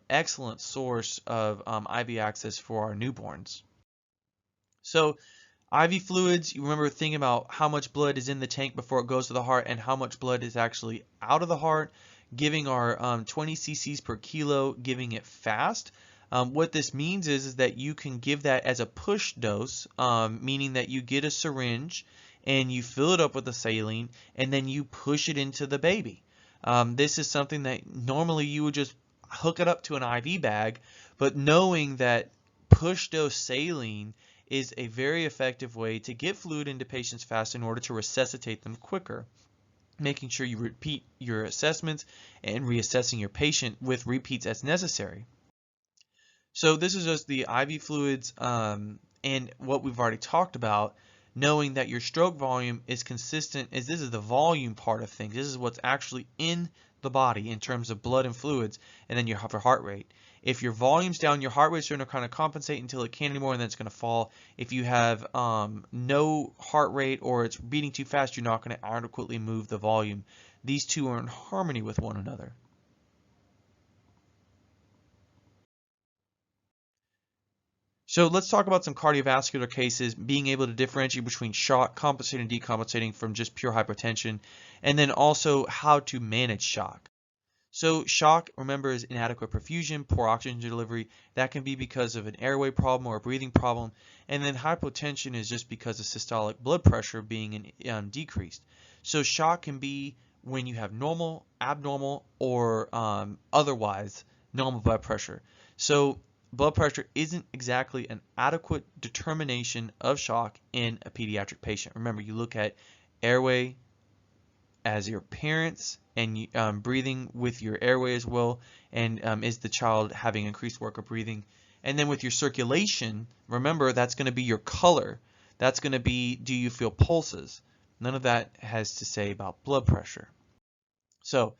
excellent source of IV access for our newborns. So IV fluids, you remember thinking about how much blood is in the tank before it goes to the heart and how much blood is actually out of the heart, giving our 20 cc's per kilo, giving it fast. What this means is that you can give that as a push dose, meaning that you get a syringe and you fill it up with the saline and then you push it into the baby. This is something that normally you would just hook it up to an IV bag, but knowing that push dose saline is a very effective way to get fluid into patients fast in order to resuscitate them quicker, making sure you repeat your assessments and reassessing your patient with repeats as necessary. So this is just the IV fluids and what we've already talked about, knowing that your stroke volume is consistent, as this is the volume part of things. This is what's actually in the body in terms of blood and fluids, and then you have your heart rate. If your volume's down, your heart rate's going to kind of compensate until it can't anymore, and then it's going to fall. If you have no heart rate or it's beating too fast, you're not going to adequately move the volume. These two are in harmony with one another. So let's talk about some cardiovascular cases, being able to differentiate between shock, compensating, and decompensating from just pure hypertension, and then also how to manage shock. So shock, remember, is inadequate perfusion, poor oxygen delivery. That can be because of an airway problem or a breathing problem. And then hypotension is just because of systolic blood pressure being decreased. So shock can be when you have normal, abnormal, or otherwise normal blood pressure. So blood pressure isn't exactly an adequate determination of shock in a pediatric patient. Remember, you look at airway as your parents and breathing with your airway as well, and is the child having increased work of breathing. And then with your circulation, remember, that's going to be your color. That's going to be, do you feel pulses? None of that has to say about blood pressure. So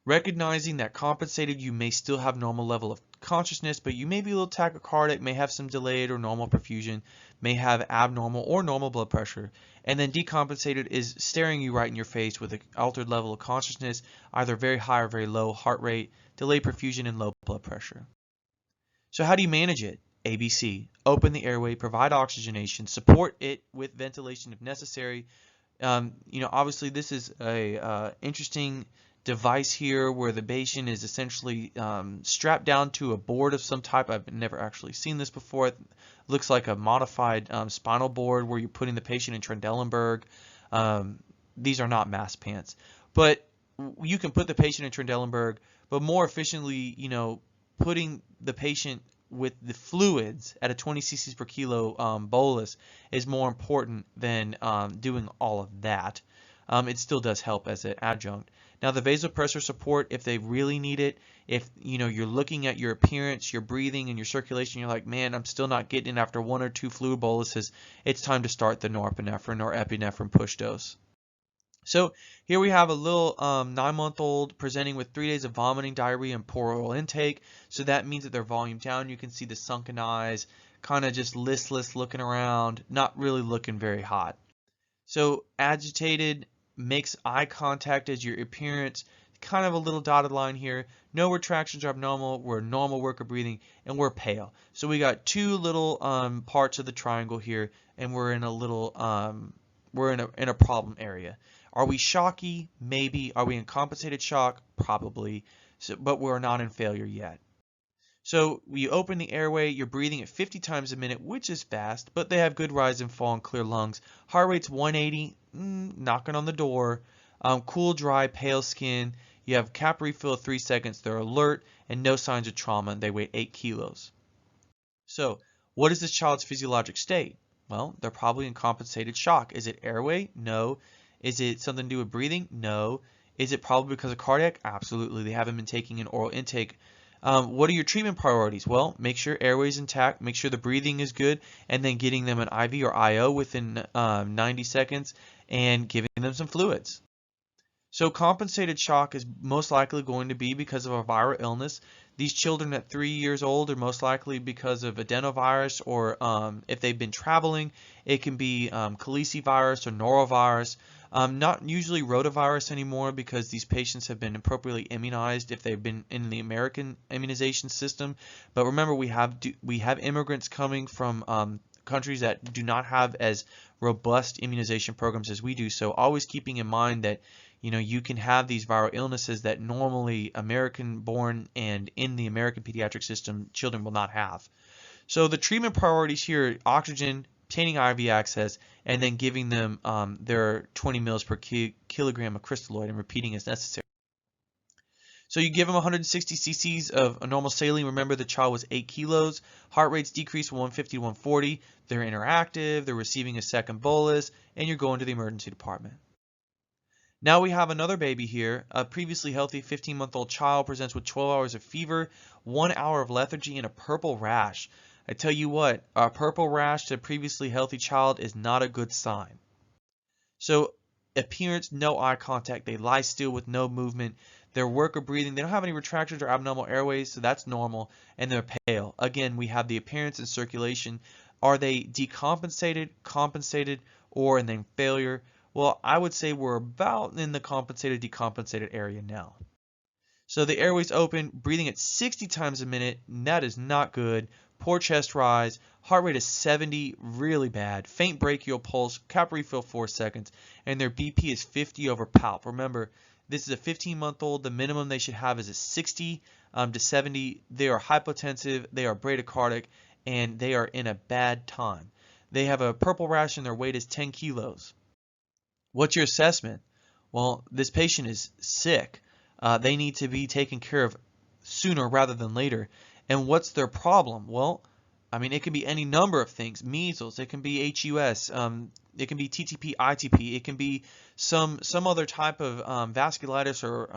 recognizing that compensated, you may still have normal level of consciousness, but you may be a little tachycardic, may have some delayed or normal perfusion, may have abnormal or normal blood pressure. And then decompensated is staring you right in your face with an altered level of consciousness, either very high or very low heart rate, delayed perfusion, and low blood pressure. So how do you manage it? ABC, open the airway, provide oxygenation, support it with ventilation if necessary. Obviously this is a interesting device here where the patient is essentially strapped down to a board of some type. I've never actually seen this before. It looks like a modified spinal board where you're putting the patient in Trendelenburg. These are not mass pants, but you can put the patient in Trendelenburg, but more efficiently, putting the patient with the fluids at a 20 cc's per kilo bolus is more important than doing all of that. It still does help as an adjunct. Now the vasopressor support, if they really need it, if you're looking at your appearance, your breathing, and your circulation, you're like, man, I'm still not getting it after 1 or 2 fluid boluses, it's time to start the norepinephrine or epinephrine push dose. So here we have a little 9-month-old presenting with 3 days of vomiting, diarrhea, and poor oral intake. So that means that they're volume down. You can see the sunken eyes, kind of just listless looking around, not really looking very hot. So agitated, makes eye contact as your appearance, kind of a little dotted line here. No retractions are abnormal. We're normal work of breathing, and we're pale. So we got 2 little parts of the triangle here, and we're in a little we're in a problem area. Are we shocky? Maybe. Are we in compensated shock? Probably. So, but we're not in failure yet. So we open the airway, you're breathing at 50 times a minute, which is fast, but they have good rise and fall and clear lungs. Heart rate's 180, knocking on the door. Cool, dry, pale skin. You have cap refill 3 seconds. They're alert and no signs of trauma. They weigh 8 kilos. So what is this child's physiologic state? Well, they're probably in compensated shock. Is it airway? No. Is it something to do with breathing? No. Is it probably because of cardiac? Absolutely. They haven't been taking an oral intake. What are your treatment priorities? Well, make sure airway is intact, make sure the breathing is good, and then getting them an IV or IO within 90 seconds and giving them some fluids. So compensated shock is most likely going to be because of a viral illness. These children at 3 years old are most likely because of adenovirus, or if they've been traveling, it can be calicivirus or norovirus. Not usually rotavirus anymore because these patients have been appropriately immunized if they've been in the American immunization system. But remember, we have immigrants coming from countries that do not have as robust immunization programs as we do. So always keeping in mind that you can have these viral illnesses that normally American born and in the American pediatric system children will not have. So the treatment priorities here: oxygen, obtaining IV access, and then giving them their 20 mils per kilogram of crystalloid and repeating as necessary. So you give them 160 cc's of a normal saline. Remember, the child was 8 kilos. Heart rates decrease from 150 to 140. They're interactive. They're receiving a second bolus, and you're going to the emergency department. Now we have another baby here. A previously healthy 15-month-old child presents with 12 hours of fever, 1 hour of lethargy, and a purple rash. I tell you what, a purple rash to a previously healthy child is not a good sign. So appearance, no eye contact. They lie still with no movement. Their work or breathing, they don't have any retractions or abnormal airways, so that's normal. And they're pale. Again, we have the appearance and circulation. Are they decompensated, compensated, or and then failure? Well, I would say we're about in the compensated, decompensated area now. So the airways open, breathing at 60 times a minute, and that is not good. Poor chest rise, heart rate is 70, really bad. Faint brachial pulse, cap refill 4 seconds, and their BP is 50 over palp. Remember, this is a 15-month-old. The minimum they should have is a 60 to 70. They are hypotensive, they are bradycardic, and they are in a bad time. They have a purple rash and their weight is 10 kilos. What's your assessment? Well, this patient is sick. They need to be taken care of sooner rather than later. And what's their problem? Well, I mean, it can be any number of things. Measles, it can be HUS, it can be TTP, ITP, it can be some other type of vasculitis or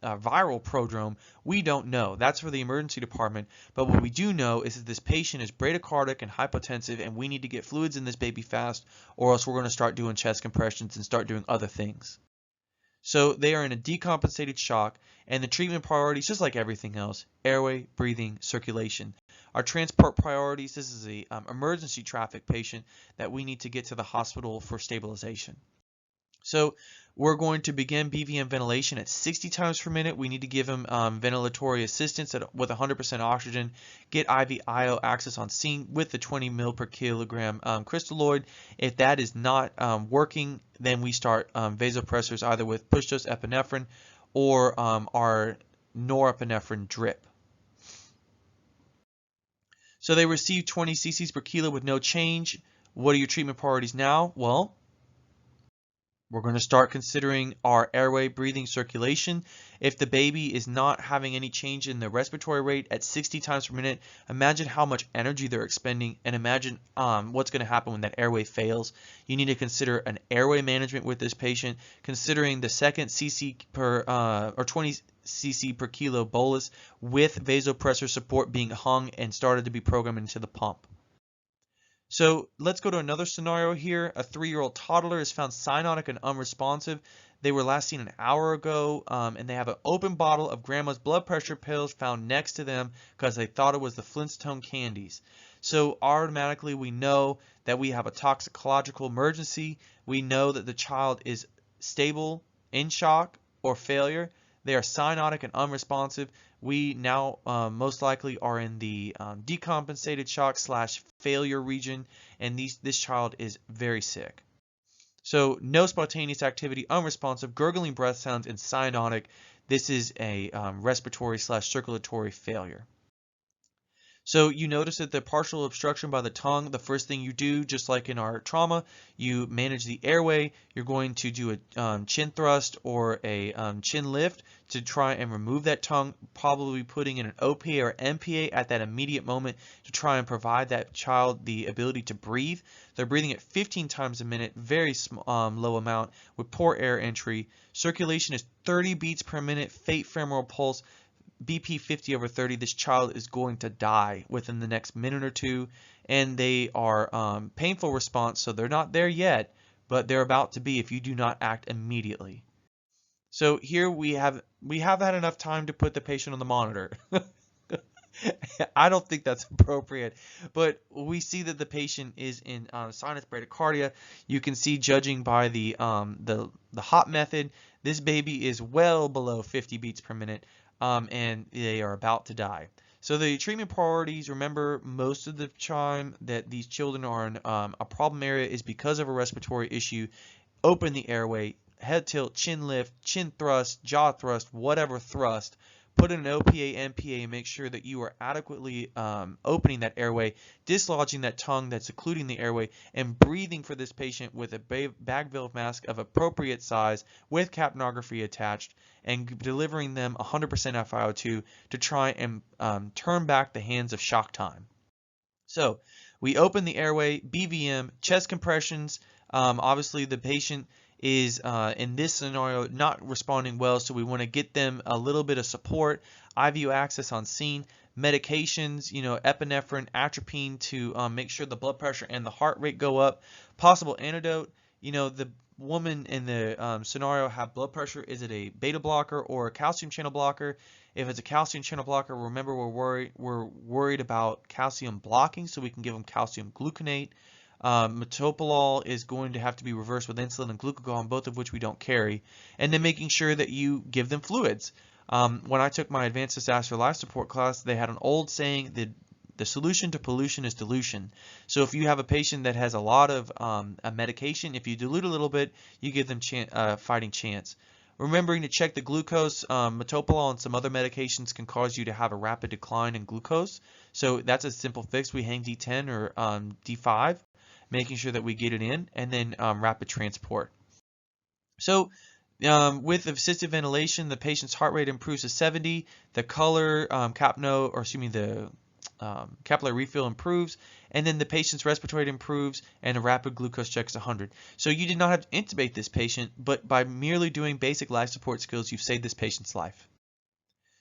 viral prodrome. We don't know. That's for the emergency department. But what we do know is that this patient is bradycardic and hypotensive, and we need to get fluids in this baby fast, or else we're going to start doing chest compressions and start doing other things. So they are in a decompensated shock, and the treatment priorities, just like everything else: airway, breathing, circulation. Our transport priorities: this is a emergency traffic patient that we need to get to the hospital for stabilization. So we're going to begin BVM ventilation at 60 times per minute. We need to give him ventilatory assistance with 100% oxygen, get IV IO access on scene with the 20 mil per kilogram crystalloid. If that is not working, then we start vasopressors either with push-dose epinephrine or our norepinephrine drip. So they receive 20 cc's per kilo with no change. What are your treatment priorities now? Well, we're going to start considering our airway, breathing, circulation. If the baby is not having any change in the respiratory rate at 60 times per minute, imagine how much energy they're expending, and imagine what's going to happen when that airway fails. You need to consider an airway management with this patient, considering the second cc per or 20 cc per kilo bolus with vasopressor support being hung and started to be programmed into the pump. So let's go to another scenario here. A 3-year-old toddler is found cyanotic and unresponsive. They were last seen an hour ago, and they have an open bottle of grandma's blood pressure pills found next to them because they thought it was the Flintstone candies. So automatically we know that we have a toxicological emergency. We know that the child is stable, in shock, or failure. They are cyanotic and unresponsive. We now most likely are in the decompensated shock / failure region, and this child is very sick. So no spontaneous activity, unresponsive, gurgling breath sounds, and cyanotic. This is a respiratory / circulatory failure. So you notice that the partial obstruction by the tongue, the first thing you do, just like in our trauma, you manage the airway. You're going to do a chin thrust or a chin lift to try and remove that tongue, probably putting in an OPA or MPA at that immediate moment to try and provide that child the ability to breathe. They're breathing at 15 times a minute, very low amount with poor air entry. Circulation is 30 beats per minute, faint femoral pulse, BP 50 over 30. This child is going to die within the next minute or two, and they are painful response, so they're not there yet, but they're about to be if you do not act immediately. So here we have had enough time to put the patient on the monitor. I don't think that's appropriate, but we see that the patient is in sinus bradycardia. You can see, judging by the hop method, this baby is well below 50 beats per minute, and they are about to die. So the treatment priorities, remember, most of the time that these children are in a problem area is because of a respiratory issue. Open the airway, head tilt, chin lift, chin thrust, jaw thrust, whatever thrust. Put in an OPA, MPA, and make sure that you are adequately opening that airway, dislodging that tongue that's occluding the airway, and breathing for this patient with a bag valve mask of appropriate size with capnography attached, and delivering them 100% FiO2 to try and turn back the hands of shock time. So we open the airway, BVM, chest compressions. Obviously, the patient is in this scenario not responding well, so we want to get them a little bit of support. IV access on scene, medications, epinephrine, atropine to make sure the blood pressure and the heart rate go up. Possible antidote, the woman in the scenario have blood pressure. Is it a beta blocker or a calcium channel blocker? If it's a calcium channel blocker, remember we're worried about calcium blocking, so we can give them calcium gluconate. Metoprolol is going to have to be reversed with insulin and glucagon, both of which we don't carry. And then making sure that you give them fluids. When I took my advanced disaster life support class, they had an old saying that the solution to pollution is dilution. So if you have a patient that has a lot of a medication, if you dilute a little bit, you give them fighting chance. Remembering to check the glucose. Metoprolol and some other medications can cause you to have a rapid decline in glucose. So that's a simple fix. We hang D10 or D5, making sure that we get it in, and then rapid transport. So with assisted ventilation, the patient's heart rate improves to 70. The color, the capillary refill improves, and then the patient's respiratory rate improves, and a rapid glucose check is 100. So you did not have to intubate this patient, but by merely doing basic life support skills, you've saved this patient's life.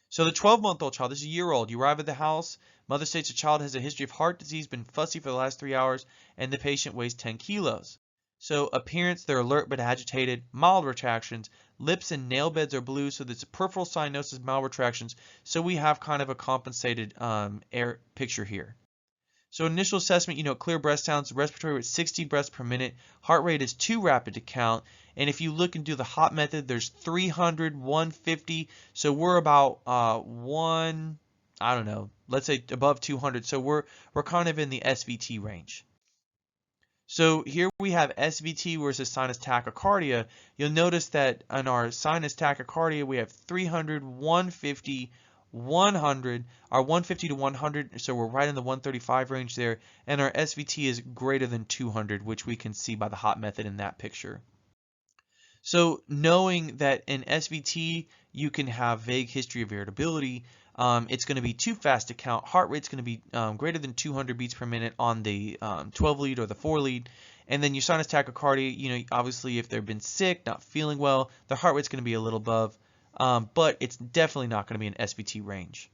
So the 12-month-old child, this is a year-old, you arrive at the house, mother states the child has a history of heart disease, been fussy for the last 3 hours, and the patient weighs 10 kilos. So appearance, they're alert but agitated, mild retractions, lips and nail beds are blue, so there's a peripheral cyanosis, mild retractions, so we have kind of a compensated air picture here. So initial assessment, clear breath sounds, respiratory rate 60 breaths per minute, heart rate is too rapid to count, and if you look and do the hop method, there's 300, 150, so we're about let's say above 200, so we're kind of in the SVT range. So here we have SVT versus sinus tachycardia. You'll notice that in our sinus tachycardia, we have 300, 150, 100, our 150 to 100, so we're right in the 135 range there, and our SVT is greater than 200, which we can see by the hop method in that picture. So knowing that in SVT, you can have vague history of irritability, it's going to be too fast to count. Heart rate's going to be greater than 200 beats per minute on the 12 lead or the 4 lead. And then your sinus tachycardia, obviously if they've been sick, not feeling well, the heart rate's going to be a little above, but it's definitely not going to be an SVT range.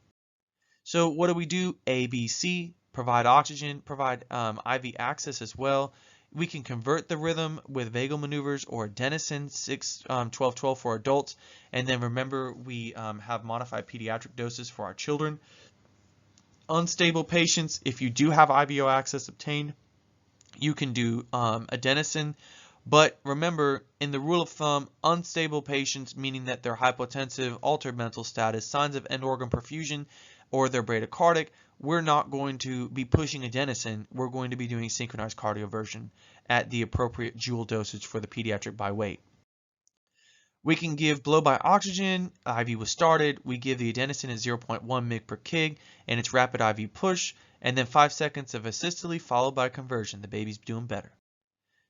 So what do we do? A, B, C, provide oxygen, provide IV access as well. We can convert the rhythm with vagal maneuvers or adenosine 6-12-12 for adults. And then remember, we have modified pediatric doses for our children. Unstable patients, if you do have IVO access obtained, you can do adenosine. But remember, in the rule of thumb, unstable patients, meaning that they're hypotensive, altered mental status, signs of end organ perfusion, or they're bradycardic, we're not going to be pushing adenosine. We're going to be doing synchronized cardioversion at the appropriate joule dosage for the pediatric by weight. We can give blow by oxygen. IV was started. We give the adenosine at 0.1 mg per kg, and it's rapid IV push, and then 5 seconds of asystole followed by conversion. The baby's doing better.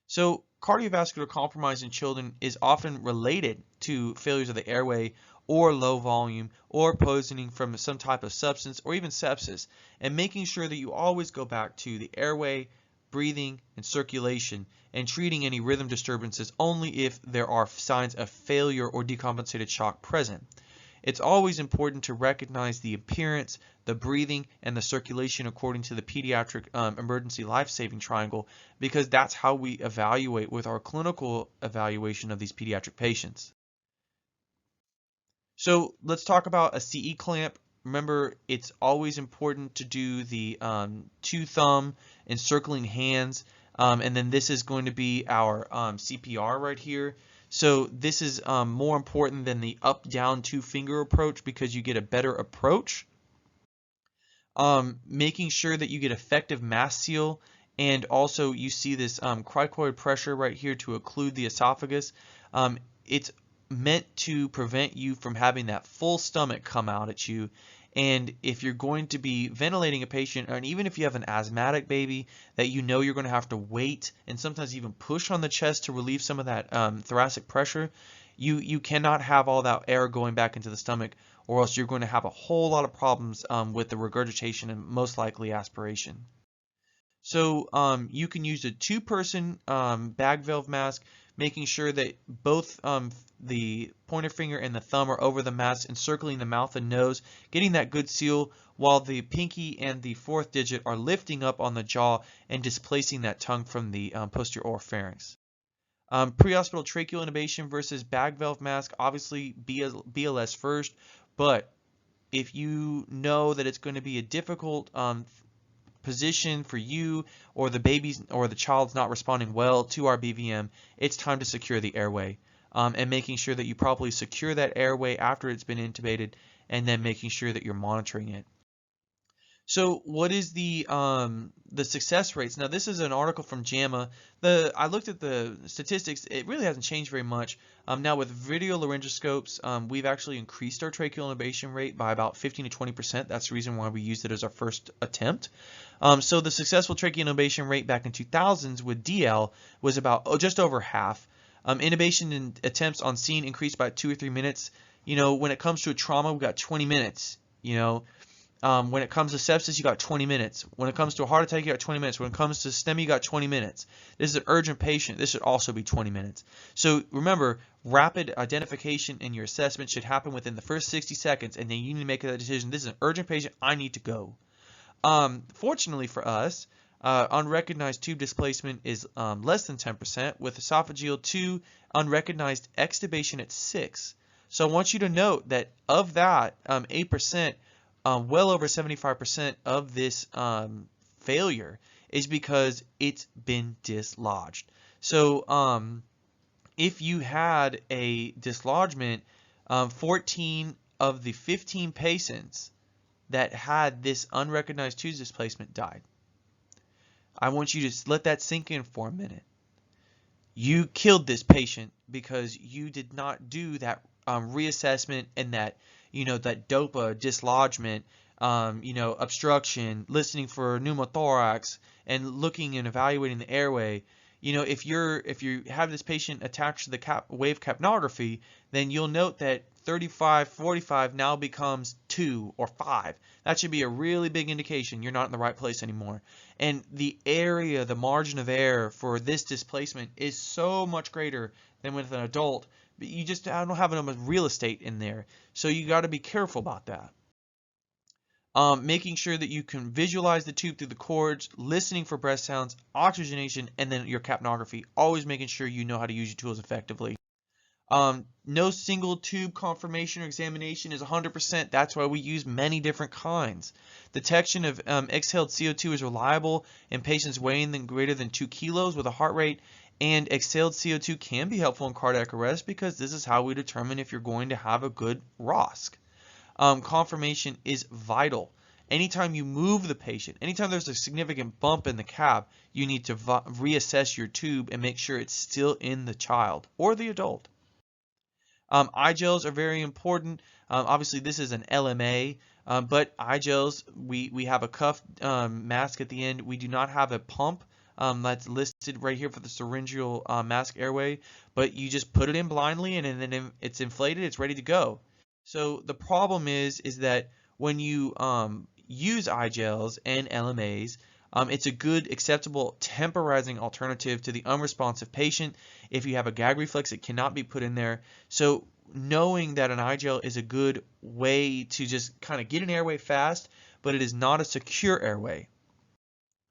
So cardiovascular compromise in children is often related to failures of the airway or low volume or poisoning from some type of substance or even sepsis, and making sure that you always go back to the airway, breathing, and circulation, and treating any rhythm disturbances only if there are signs of failure or decompensated shock present. It's always important to recognize the appearance, the breathing, and the circulation according to the pediatric emergency life-saving triangle, because that's how we evaluate with our clinical evaluation of these pediatric patients. So let's talk about a CE clamp. Remember, it's always important to do the two thumb encircling hands. And then this is going to be our CPR right here. So this is more important than the up, down, two finger approach because you get a better approach. Making sure that you get effective mask seal, and also you see this cricoid pressure right here to occlude the esophagus. It's meant to prevent you from having that full stomach come out at you. And if you're going to be ventilating a patient, and even if you have an asthmatic baby that you know you're going to have to wait and sometimes even push on the chest to relieve some of that thoracic pressure, you cannot have all that air going back into the stomach, or else you're going to have a whole lot of problems with the regurgitation and most likely aspiration. So you can use a two-person bag valve mask, making sure that both the pointer finger and the thumb are over the mask, encircling the mouth and nose, getting that good seal, while the pinky and the fourth digit are lifting up on the jaw and displacing that tongue from the posterior oropharynx. Pre-hospital tracheal intubation versus bag valve mask, obviously BLS first, but if you know that it's going to be a difficult position for you, or the baby's or the child's not responding well to our BVM, it's time to secure the airway, and making sure that you properly secure that airway after it's been intubated, and then making sure that you're monitoring it. So what is the success rates? Now this is an article from JAMA. I looked at the statistics. It really hasn't changed very much. Now with video laryngoscopes, we've actually increased our tracheal intubation rate by about 15 to 20%. That's the reason why we used it as our first attempt. So the successful tracheal intubation rate back in 2000s with DL was about just over half. Intubation attempts on scene increased by 2 or 3 minutes. You know, when it comes to a trauma, we got 20 minutes. You know. When it comes to sepsis, you got 20 minutes. When it comes to a heart attack, you got 20 minutes. When it comes to STEMI, you got 20 minutes. This is an urgent patient. This should also be 20 minutes. So remember, rapid identification in your assessment should happen within the first 60 seconds, and then you need to make that decision. This is an urgent patient. I need to go. Fortunately for us, unrecognized tube displacement is less than 10%, with esophageal 2 unrecognized extubation at 6. So I want you to note that of that 8%, well over 75% of this failure is because it's been dislodged. So if you had a dislodgement, 14 of the 15 patients that had this unrecognized tube displacement died. I want you to let that sink in for a minute. You killed this patient because you did not do that reassessment and that that DOPA dislodgement, obstruction, listening for pneumothorax, and looking and evaluating the airway. If you have this patient attached to the wave capnography, then you'll note that 35/45 now becomes 2 or 5. That should be a really big indication you're not in the right place anymore. And the area, the margin of error for this displacement is so much greater than with an adult. But you just don't have enough real estate in there. So you got to be careful about that. Making sure that you can visualize the tube through the cords, listening for breath sounds, oxygenation, and then your capnography. Always making sure you know how to use your tools effectively. No single tube confirmation or examination is 100%. That's why we use many different kinds. Detection of exhaled CO2 is reliable in patients weighing greater than 2 kilos with a heart rate, and exhaled CO2 can be helpful in cardiac arrest because this is how we determine if you're going to have a good ROSC. Confirmation is vital. Anytime you move the patient, anytime there's a significant bump in the cab, you need to reassess your tube and make sure it's still in the child or the adult. Eye gels are very important. Obviously, this is an LMA, but eye gels, we have a cuff mask at the end. We do not have a pump that's listed right here for the syringeal mask airway, but you just put it in blindly, and then it's inflated, it's ready to go. So the problem is that when you use eye gels and LMAs, it's a good, acceptable, temporizing alternative to the unresponsive patient. If you have a gag reflex, it cannot be put in there. So knowing that an eye gel is a good way to just kind of get an airway fast, but it is not a secure airway.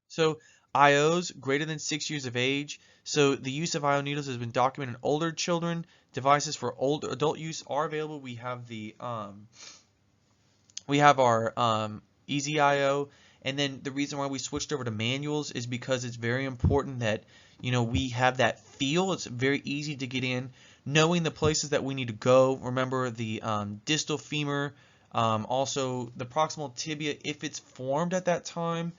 So IOs greater than 6 years of age. So the use of IO needles has been documented in older children. Devices for old adult use are available. We have our Easy IO, and then the reason why we switched over to manuals is because it's very important that we have that feel. It's very easy to get in, knowing the places that we need to go. Remember the distal femur, also the proximal tibia if it's formed at that time.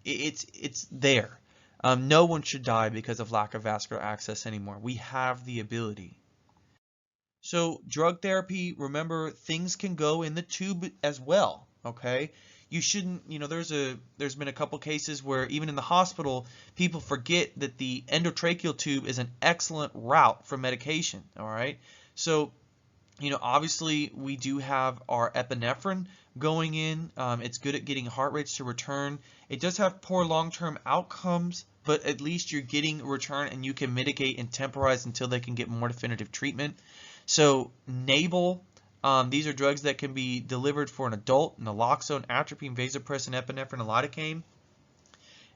It's there. No one should die because of lack of vascular access anymore. We have the ability. So drug therapy, remember, things can go in the tube as well, okay? You shouldn't, there's been a couple cases where even in the hospital, people forget that the endotracheal tube is an excellent route for medication, all right? So, obviously we do have our epinephrine going in. It's good at getting heart rates to return. It does have poor long-term outcomes, but at least you're getting a return and you can mitigate and temporize until they can get more definitive treatment. So Nabal, these are drugs that can be delivered for an adult: naloxone, atropine, vasopressin, epinephrine, and lidocaine.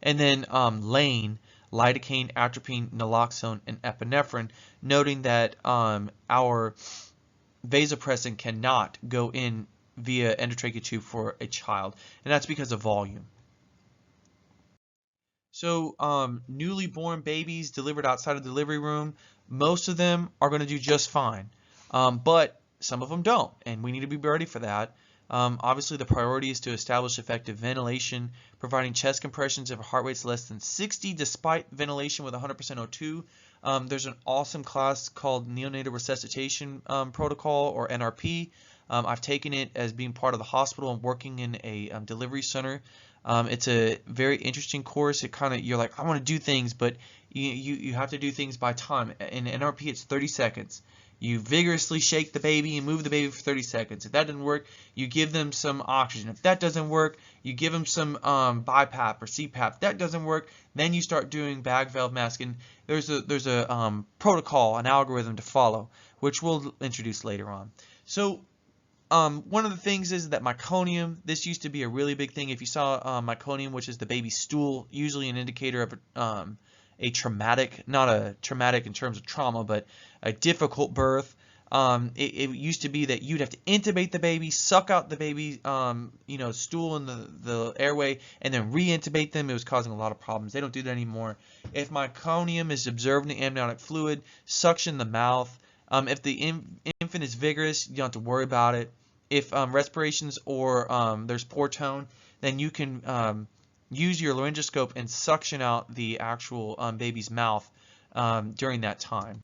And then Lane, lidocaine, atropine, naloxone, and epinephrine, noting that our vasopressin cannot go in via endotracheal tube for a child, and that's because of volume. So newly born babies delivered outside of the delivery room, most of them are going to do just fine, but some of them don't, and we need to be ready for that. Obviously, the priority is to establish effective ventilation, providing chest compressions if heart rate's less than 60 despite ventilation with 100% O2. There's an awesome class called Neonatal Resuscitation Protocol, or NRP. I've taken it as being part of the hospital and working in a delivery center. It's a very interesting course. It kind of, you're like, I want to do things, but you have to do things by time. In NRP, it's 30 seconds. You vigorously shake the baby and move the baby for 30 seconds. If that doesn't work, you give them some oxygen. If that doesn't work, you give them some BiPAP or CPAP. If that doesn't work, then you start doing bag valve mask. And there's a protocol, an algorithm to follow, which we'll introduce later on. So one of the things is that meconium, this used to be a really big thing. If you saw meconium, which is the baby's stool, usually an indicator of a traumatic, not a traumatic in terms of trauma, but a difficult birth. It used to be that you'd have to intubate the baby, suck out the baby, stool in the airway, and then re-intubate them. It was causing a lot of problems. They don't do that anymore. If meconium is observed in the amniotic fluid, suction the mouth. If the infant is vigorous, you don't have to worry about it. If respirations or there's poor tone, then you can use your laryngoscope and suction out the actual baby's mouth during that time.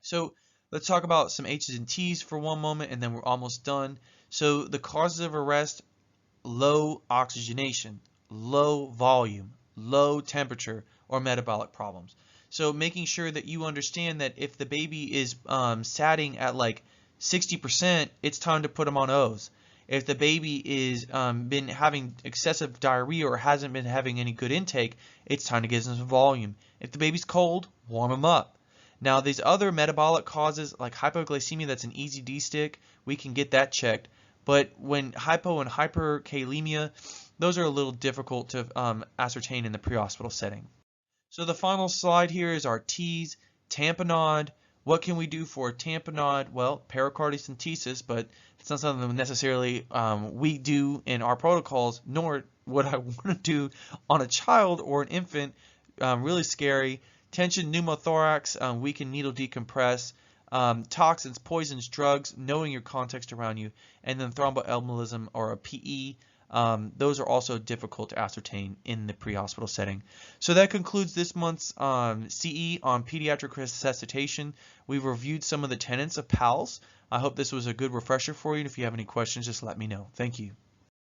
So let's talk about some H's and T's for one moment, and then we're almost done. So the causes of arrest: low oxygenation, low volume, low temperature, or metabolic problems. So making sure that you understand that if the baby is satting at like 60%, it's time to put them on O's. If the baby is been having excessive diarrhea or hasn't been having any good intake, it's time to give them some volume. If the baby's cold, warm them up. Now these other metabolic causes like hypoglycemia, that's an easy D-stick, we can get that checked. But when hypo and hyperkalemia, those are a little difficult to ascertain in the pre-hospital setting. So the final slide here is our T's. Tamponade. What can we do for tamponade? Well, pericardiocentesis, but it's not something that necessarily we do in our protocols, nor would I want to do on a child or an infant. Really scary. Tension pneumothorax, we can needle decompress. Toxins, poisons, drugs, knowing your context around you, and then thromboembolism or a PE. Those are also difficult to ascertain in the pre-hospital setting. So that concludes this month's CE on pediatric resuscitation. We've reviewed some of the tenets of PALS. I hope this was a good refresher for you. And if you have any questions, just let me know. Thank you.